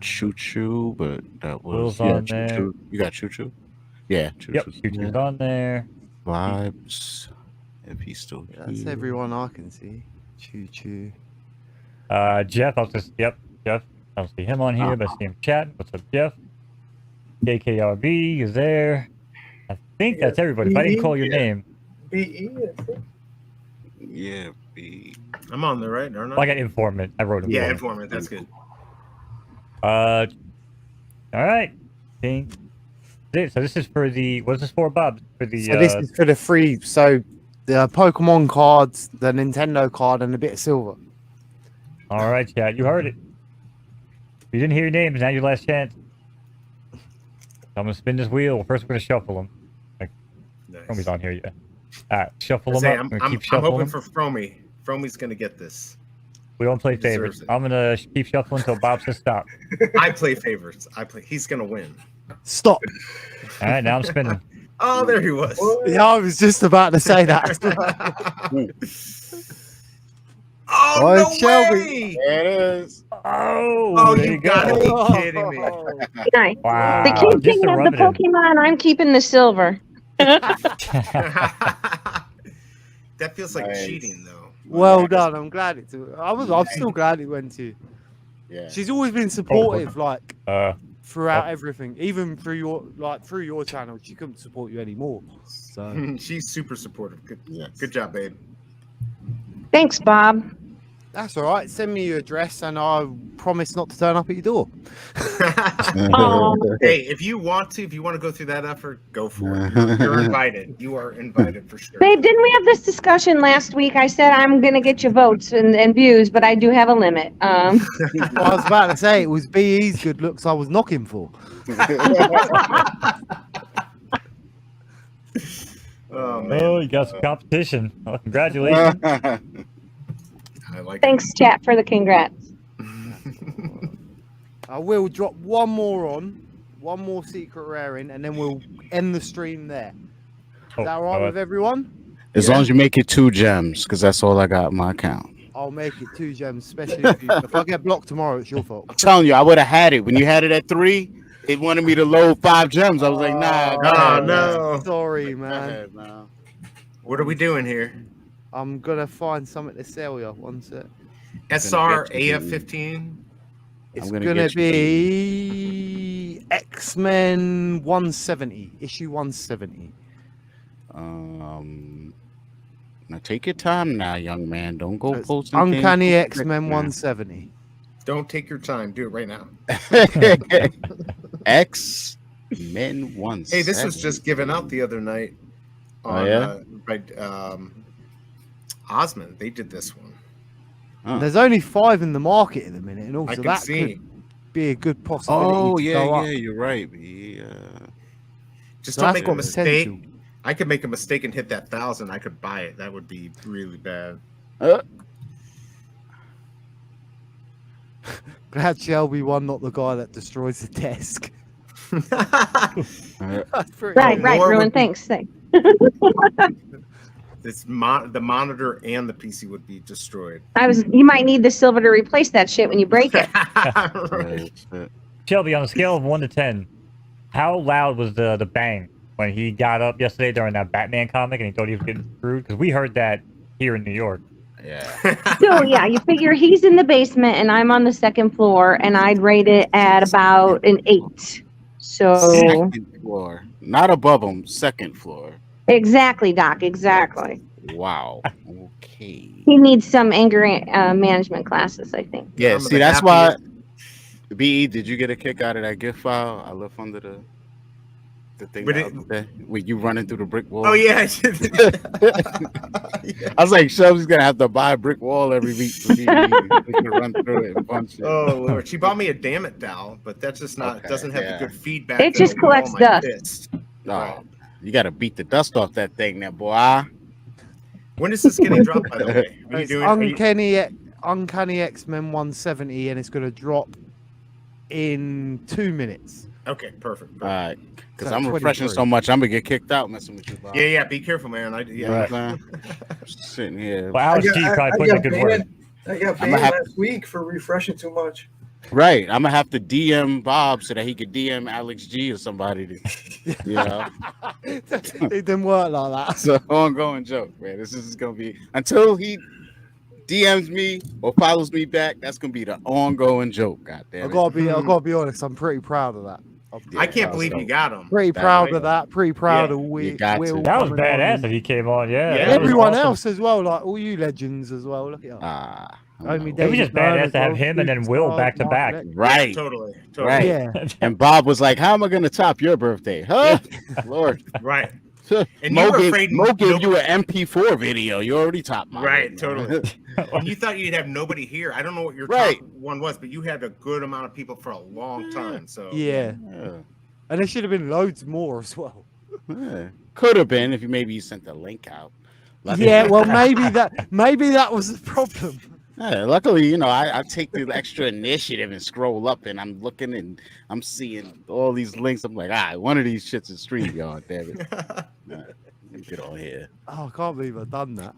Choo Choo, but that was Will's yeah, on Choo there. Choo. You got Choo Choo? Yeah, Choo Yep, Choo's Choo Choo's on there. Vibes. If he's still That's here. everyone I can see. Choo choo. Jeff, Jeff. I don't see him on here, but I see him chatting. What's up, Jeff? KKRB is there. I think that's everybody. If I didn't call your name. BE, I think. Yeah, B. I'm on there, right? Aren't I? Well, I got informant. I wrote Yeah, informant. informant. That's good. All right. Think. So this is for the. What's this for, Bob? For the. So this is for the free. So the Pokemon cards, the Nintendo card, and a bit of silver. All right, chat. You heard it. If you didn't hear your names, now your last chance. I'm gonna spin this wheel. First, we're gonna shuffle them. Nice. Frommy's on here, yeah. All right, shuffle them Say, up. I'm, gonna I'm, keep I'm shuffling hoping them. for Fromy. Fromy's gonna get this. We don't play He deserves favorites. it. I'm gonna keep shuffling until Bob says stop. I play favorites. He's gonna win. Stop. All right, now I'm spinning. Oh, there he was. Yeah, I was just about to say that. Oh, no Shelby. way! There it is. Oh, there you you gotta go. be kidding me. Nice. Wow. The king Just to has the rub it in. Pokemon. I'm keeping the silver. That feels like Nice. cheating, though. Well done. I'm glad it's. I'm still glad it went to you. Yeah. She's always been supportive, like Uh, throughout everything, even through your channel. She couldn't support you anymore. So She's super supportive. Good, Yes. good job, babe. Thanks, Bob. that's all right. Send me your address, and I promise not to turn up at your door. Oh, Hey, if you want to go through that effort, go for it. You're invited. You are invited for sure. babe, didn't we have this discussion last week? I said I'm gonna get you votes and views, but I do have a limit. I was about to say it was BE's good looks I was knocking for. Oh man, oh, you got some competition. Oh, congratulations. I like. Thanks, chat, for the congrats. I will drop one more secret rare in, and then we'll end the stream there. Is that all right with everyone? As long as you make it 2 gems, because that's all I got in my account. I'll make it 2 gems, especially if I get blocked tomorrow, it's your fault. I'm telling you, I would have had it. When you had it at 3, it wanted me to load 5 gems. I was like, nah. go Oh ahead, no. Sorry, Go man. ahead, man. What are we doing here? I'm gonna find something to sell you. One sec. SR get you, AF15. It's gonna gonna get you. be X-Men 170, issue 170. Now take your time now, young man. Don't go It's posting Uncanny things. X-Men 170. Don't take your time. Do it right now. X-Men 1. Hey, this was just given out the other night. On, by Osmond. They did this one. There's only 5 in the market at the minute, and I also can that see. could be a good possibility. Oh to yeah, go up. yeah, you're right. Yeah. Just So don't that's make a got mistake. potential. I could make a mistake and hit that 1,000. I could buy it. That would be really bad. Glad Shelby won, not the guy that destroys the desk. That's pretty Right, good. right, More Ruin. would be- Thanks. It's the monitor and the PC would be destroyed. You might need the silver to replace that shit when you break it. Right. Shelby, on a scale of 1 to 10, how loud was the bang when he got up yesterday during that Batman comic and he thought he was getting screwed? Because we heard that here in New York. Yeah. So yeah, you figure he's in the basement and I'm on the 2nd floor, and I'd rate it at about an 8. So 2nd floor, not above him. 2nd floor. exactly, Doc. Exactly. Wow. Okay. He needs some anger management classes, I think. Yeah. I'm See, the that's why. happiest- BE, did you get a kick out of that gift file? I left under the thing But the it- other day, with you running through the brick wall. Oh yeah. I was like, Shelby's gonna have to buy a brick wall every week for me to run through it and punch it. Oh Lord. She bought me a damn it doll, but that's just not Okay, doesn't have yeah. the good feedback. It that just a wall collects might dust. fist. Oh, you gotta beat the dust off that thing, there, boy. When is this getting dropped, by the way? Are you It's doing? Are you- Uncanny X-Men 170, and it's gonna drop in 2 minutes. Okay, perfect. All right, because So I'm refreshing 23. so much, I'm gonna get kicked out messing with you, Bob. Yeah, yeah. Be careful, man. You know what I'm saying? Sitting here. Well, Alex G probably put in a good word. I got I'ma banned have- last week for refreshing too much. Right, I'm gonna have to DM Bob so that he could DM Alex G or somebody. To, you know, It didn't work like that. it's an ongoing joke, man. This is gonna be until he DMs me or follows me back. That's gonna be the ongoing joke. God I damn it. gotta be honest. I'm pretty proud of that. I can't believe you got him. Pretty That proud way. of that. Pretty proud Yeah, of you got to. Will That was coming on badass and that he came on. Yeah. Yeah. that was everyone awesome. else as well, like all you legends as well. Look at that. Ah, Only It was just badass to have him and then Will Superstar, back to back. Mark right. Totally. Right. Yeah. And Bob was like, "How am I gonna top your birthday?" Huh? Lord. Right. And And Mo you were gave, afraid Mo gave nobody- you an MP4 video. You already topped mine. Right, totally. And you thought you'd have nobody here. I don't know what your Right. top one was, but you had a good amount of people for a long time. So Yeah. Yeah. And there should have been loads more as well. Yeah. Could have been if you maybe you sent the link out. Yeah, well maybe that was the problem. Yeah, luckily, you know, I take the extra initiative and scroll up, and I'm looking and I'm seeing all these links. I'm like, one of these shits is StreamYard, damn it. Let me get on here. Oh, I can't believe I've done that.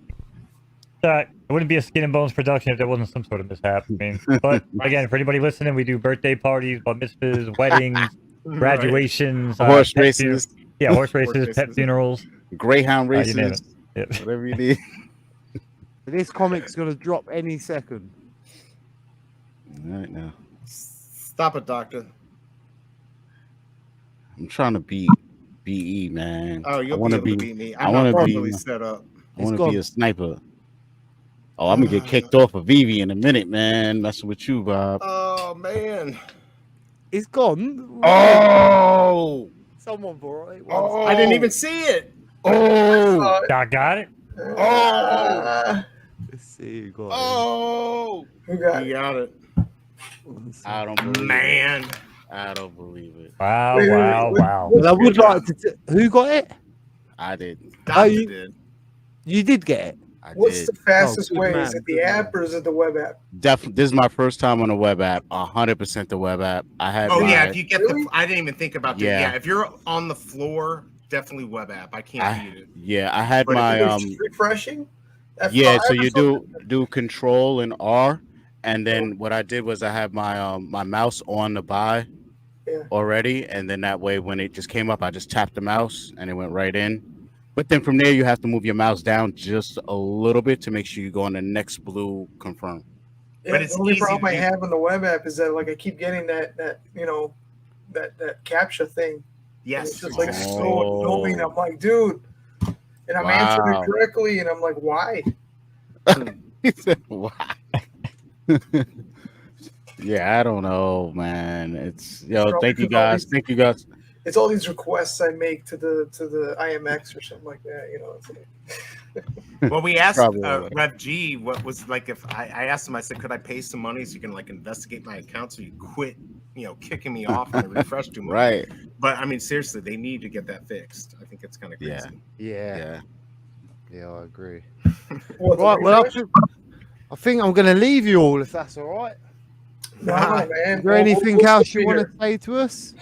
It wouldn't be a Skin and Bones production if there wasn't some sort of mishap. I mean, but again, for anybody listening, we do birthday parties, bar mitzvahs, weddings, graduations, horse pet races. Horse races, pet funerals, Greyhound you name races, it. Yep. whatever you need. This comic's gonna drop any second. Right now, Stop it, doctor. I'm trying to beat BE, man. Oh, you'll I want be to able to beat me. I'm not properly set up. I want to be a sniper. Oh, I'm gonna get kicked off of Veve in a minute, man. Messing with you, Bob. Oh man, it's gone. Oh, someone brought it. Oh, I didn't even see it. Oh, I got it. Oh, let's see. Who got oh, who got it? I don't believe man. it. I don't believe it. Wow, Wait, wow. Well, I would like to. Who got it? I did. Doctor you did. You did get it. What's the fastest good way? man, Is it the good app or is it the web app? Definitely, this is my first time on a web app. 100% the web app. I had. Oh my, yeah, if you get the, I didn't even think about that. Yeah. Yeah, if you're on the floor, definitely web app. I can't beat it. Yeah, I had But my It's refreshing. Yeah, F5 so or you something? do Control and R, and then what I did was I had my my mouse on the buy already, and then that way when it just came up, I just tapped the mouse and it went right in. But then from there, you have to move your mouse down just a little bit to make sure you go on the next blue confirm. Yeah, the only problem I have on the web app is that like I keep getting that you know that captcha thing. Yes, it's just like so annoying. I'm like, dude, and I'm answering it correctly, and I'm like, why? He said, why? Yeah, I don't know, man. It's thank you guys. Thank you guys. It's all these requests I make to the IMX or something like that. You know. It's like... Well, we asked Rev G what was like if I asked him. I said, could I pay some money so you can like investigate my account so you quit, kicking me off and refresh too much. Right. But I mean, seriously, they need to get that fixed. I think it's kind of crazy. Yeah, I agree. Well, I think I'm going to leave you all if that's all right. No, man. Is there anything else you want to say to us?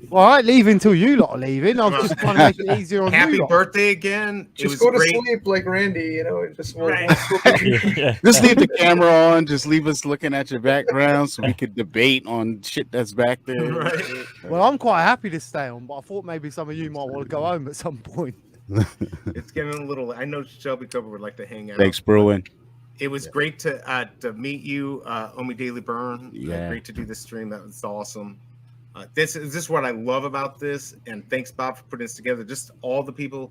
Well, I ain't leaving until you lot are leaving. I was just trying to make it easier on you. Happy birthday again. Just go to sleep like Randy, and just Just leave the camera on. Just leave us looking at your background so we could debate on shit that's back there. Right. Well, I'm quite happy to stay on, but I thought maybe some of you might want to go home at some point. It's getting a little. I know Shelby Cooper would like to hang out. Thanks, Bruin. It was great to meet you, Omidailyburn. Yeah. Great to do this stream. That was awesome. This is what I love about this, and thanks, Bob, for putting this together. Just all the people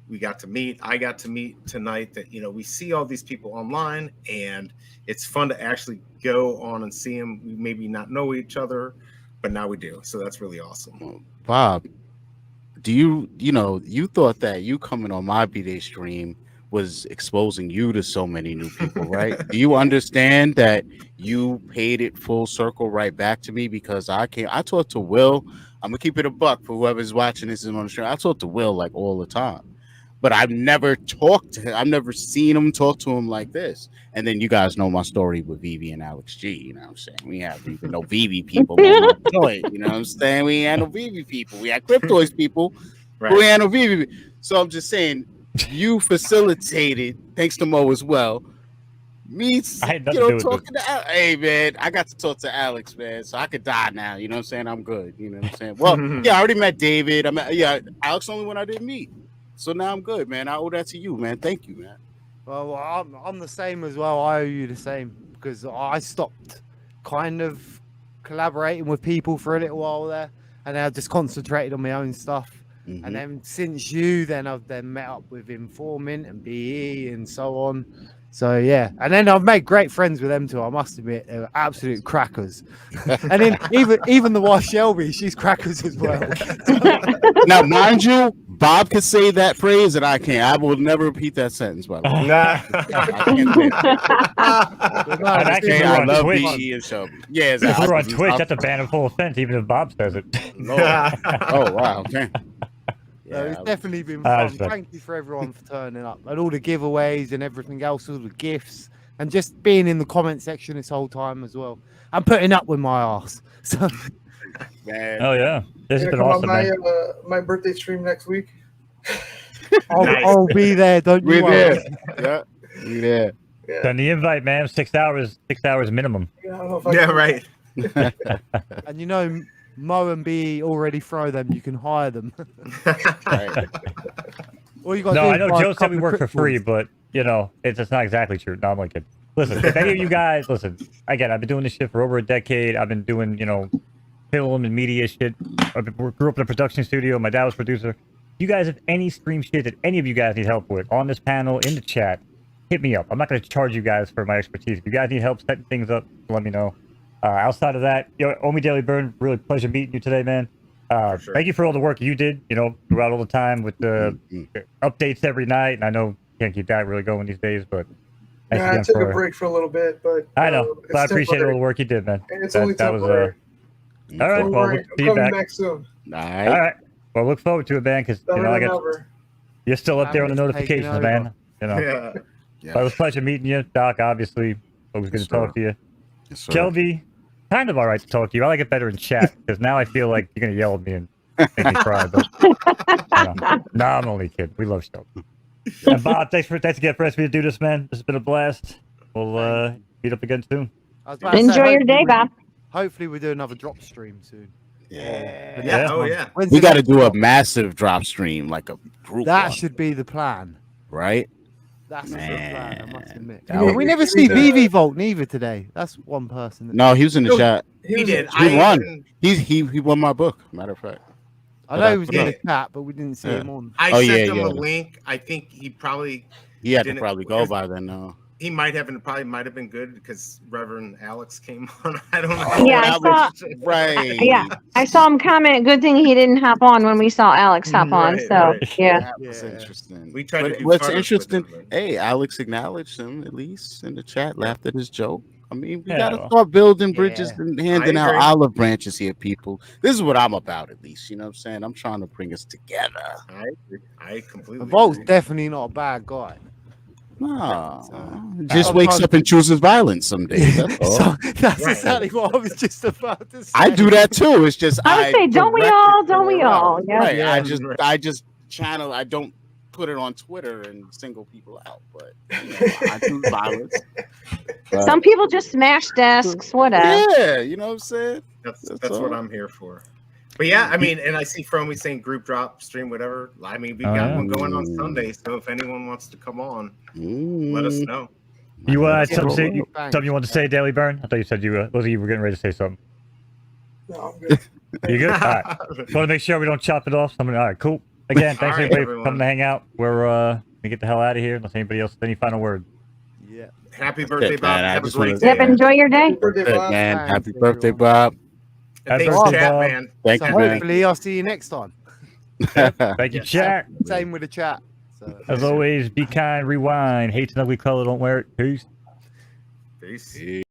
we got to meet, I got to meet tonight. That we see all these people online, and it's fun to actually go on and see them. We maybe not know each other, but now we do. So that's really awesome. Bob, do you thought that you coming on my B-Day stream was exposing you to so many new people, right? Do you understand that you paid it full circle right back to me? Because I talked to Will. I'm gonna keep it a buck for whoever's watching this on the stream. I talk to Will like all the time, but I've never talked to him. I've never seen him talk to him like this. And then you guys know my story with Veve and Alex G. You know what I'm saying? We have even no Veve people on my joint. You know what I'm saying? We had no Veve people. We had cryptoys people. Right. But we had no Veve. So I'm just saying, you facilitated, thanks to Mo as well, me talking to hey man, I got to talk to Alex, man, so I could die now, you know what I'm saying? I'm good, you know what I'm saying? Well, yeah, I already met David. Alex only one I didn't meet. So now I'm good, man. I owe that to you, man. Thank you, man. Well, I'm the same as well. I owe you the same because I stopped kind of collaborating with people for a little while there, and I just concentrated on my own stuff. Mm-hmm. And then since I've met up with Informant and BE and so on. So yeah, and then I've made great friends with them too. I must admit, they're absolute crackers. And then even the wife Shelby, she's crackers as well. Now, mind you, Bob could say that phrase and I can't. I will never repeat that sentence, by the way. I love BE and Shelby. Yeah, if we're on Twitch, that's a ban of full offense, even if Bob says it. Oh wow, okay. No, it's definitely been I fun. respect. Thank you for everyone for turning up and all the giveaways and everything else, all the gifts, and just being in the comment section this whole time as well. I'm putting up with my ass. So, Man. Oh yeah, this has Gonna been come awesome, on man. my birthday stream next week. I'll be there. Don't you We're worry. there. Yeah, we there. Yeah, Send the invite, man. 6 hours, 6 hours minimum. yeah, I don't know if I Yeah, can- right. And you know, Mo and B already throw them. You can hire them. Right. All you got. No, do I is know buy a Joe said we couple of work for free, cryptoys. but you know, it's not exactly true. No, I'm like kidding. Listen, if any of you guys listen, again, I've been doing this shit for over a decade. I've been doing, you know, film and media shit. Grew up in a production studio. My dad was producer. You guys have any stream shit that any of you guys need help with on this panel, in the chat, hit me up. I'm not going to charge you guys for my expertise. If you guys need help setting things up, let me know. Outside of that, Omidailyburn, really pleasure meeting you today, man. sure. Thank you for all the work you did, you know, throughout all the time with the updates every night. And I know you can't keep that really going these days, but thanks Yeah, I again took for a break for a little bit, but I know, it's but I appreciate all temporary. the work you did, man. And it's That- only that was, temporary. all right, Don't well, worry, we'll I'm see you coming back. back soon. All All right. right. Well, look forward to it, man, because you Better know I than got ever. you're still up there on the Alex taking notifications, over. man. You know, Yeah. Yeah. but it was a pleasure meeting you, Doc. Obviously, always good Yes, to talk sir. to you. Yes, sir. Shelby, kind of all right to talk to you. I like it better in chat because now I feel like you're gonna yell at me and make me cry. But you know. No, I'm only kidding. We love Shelby. And Bob, thanks again for asking me to do this, man. This has been a blast. We'll meet up again soon. I was about to say, Enjoy your hopefully day, we- Bob. Hopefully, we do another drop stream soon. Yeah. The Yeah. next Oh, one. yeah. When's We the got to next do a drop? massive drop stream, like a group That one, should be the plan. right? That's a good plan, I must Man, admit. that would We be never sweet. see VV Vault neither today. That's one person. That... No, he was in the No, chat. He was- did. He I won. even- He won my book. Matter of fact. I know he was in Yeah. the chat, but we didn't see Yeah. him on. I Oh, sent yeah, him yeah. a link. I think he probably He had to Didn't- probably go by then. No. he might have, and probably might have been good because Reverend Alex came on. I don't know. Oh, Yeah, I that was- saw- right. Yeah, I saw him comment. Good thing he didn't hop on when we saw Alex hop on. Right, So right. yeah, That was Yeah. interesting. We tried to But do what's photos with interesting? him, but- Hey, Alex acknowledged him at least in the chat. Laughed at his joke. I mean, we Yeah, gotta well. start building bridges Yeah. and handing out agree. olive branches here, people. This is what I'm about, at least. You know what I'm saying? I'm trying to bring us together. I agree. I completely. Vault's agree. definitely not a bad guy. No, So- just wakes up and chooses violence some days. That's all. So that's Right. exactly what I was just about to say. I do that too. It's just I would say, don't we direct it all? to Don't the we route. all? Yeah. Right. Yeah. I just channel. I don't put it on Twitter and single people out, but you know, I do violence. But- Some people just smash desks. Whatever. yeah, you know what I'm saying? That's That's what all. I'm here for. But yeah, I mean, and I see Fromy saying group drop stream, whatever. I mean, we got yeah. one going on Sunday, so if anyone wants to come on, let us Mm. know. You Yeah, something you, thanks. something you want to say, Daily Burn? I thought you said you were getting ready to say something. No, I'm good. You good? All right. Just want to make sure we don't chop it off. All right, cool. Again, thanks All right, everybody for everyone. coming to hang out. We're gonna get the hell out of here. Unless anybody else has any final word. Yeah. Happy birthday, it, Bob. man. I Have a just great wanna- day. Yep. Enjoy your day. Birthday, Good, Bob. man. Thanks, Happy birthday, everyone. Bob. Happy Thanks, birthday, chat, Bob. man. Thank you, Sounds man. Hopefully, I'll see you next time. Thank you, Yes. chat. Same with the chat. So. As always, be kind, rewind. Hate's an ugly color. Don't wear it. Peace. Peace.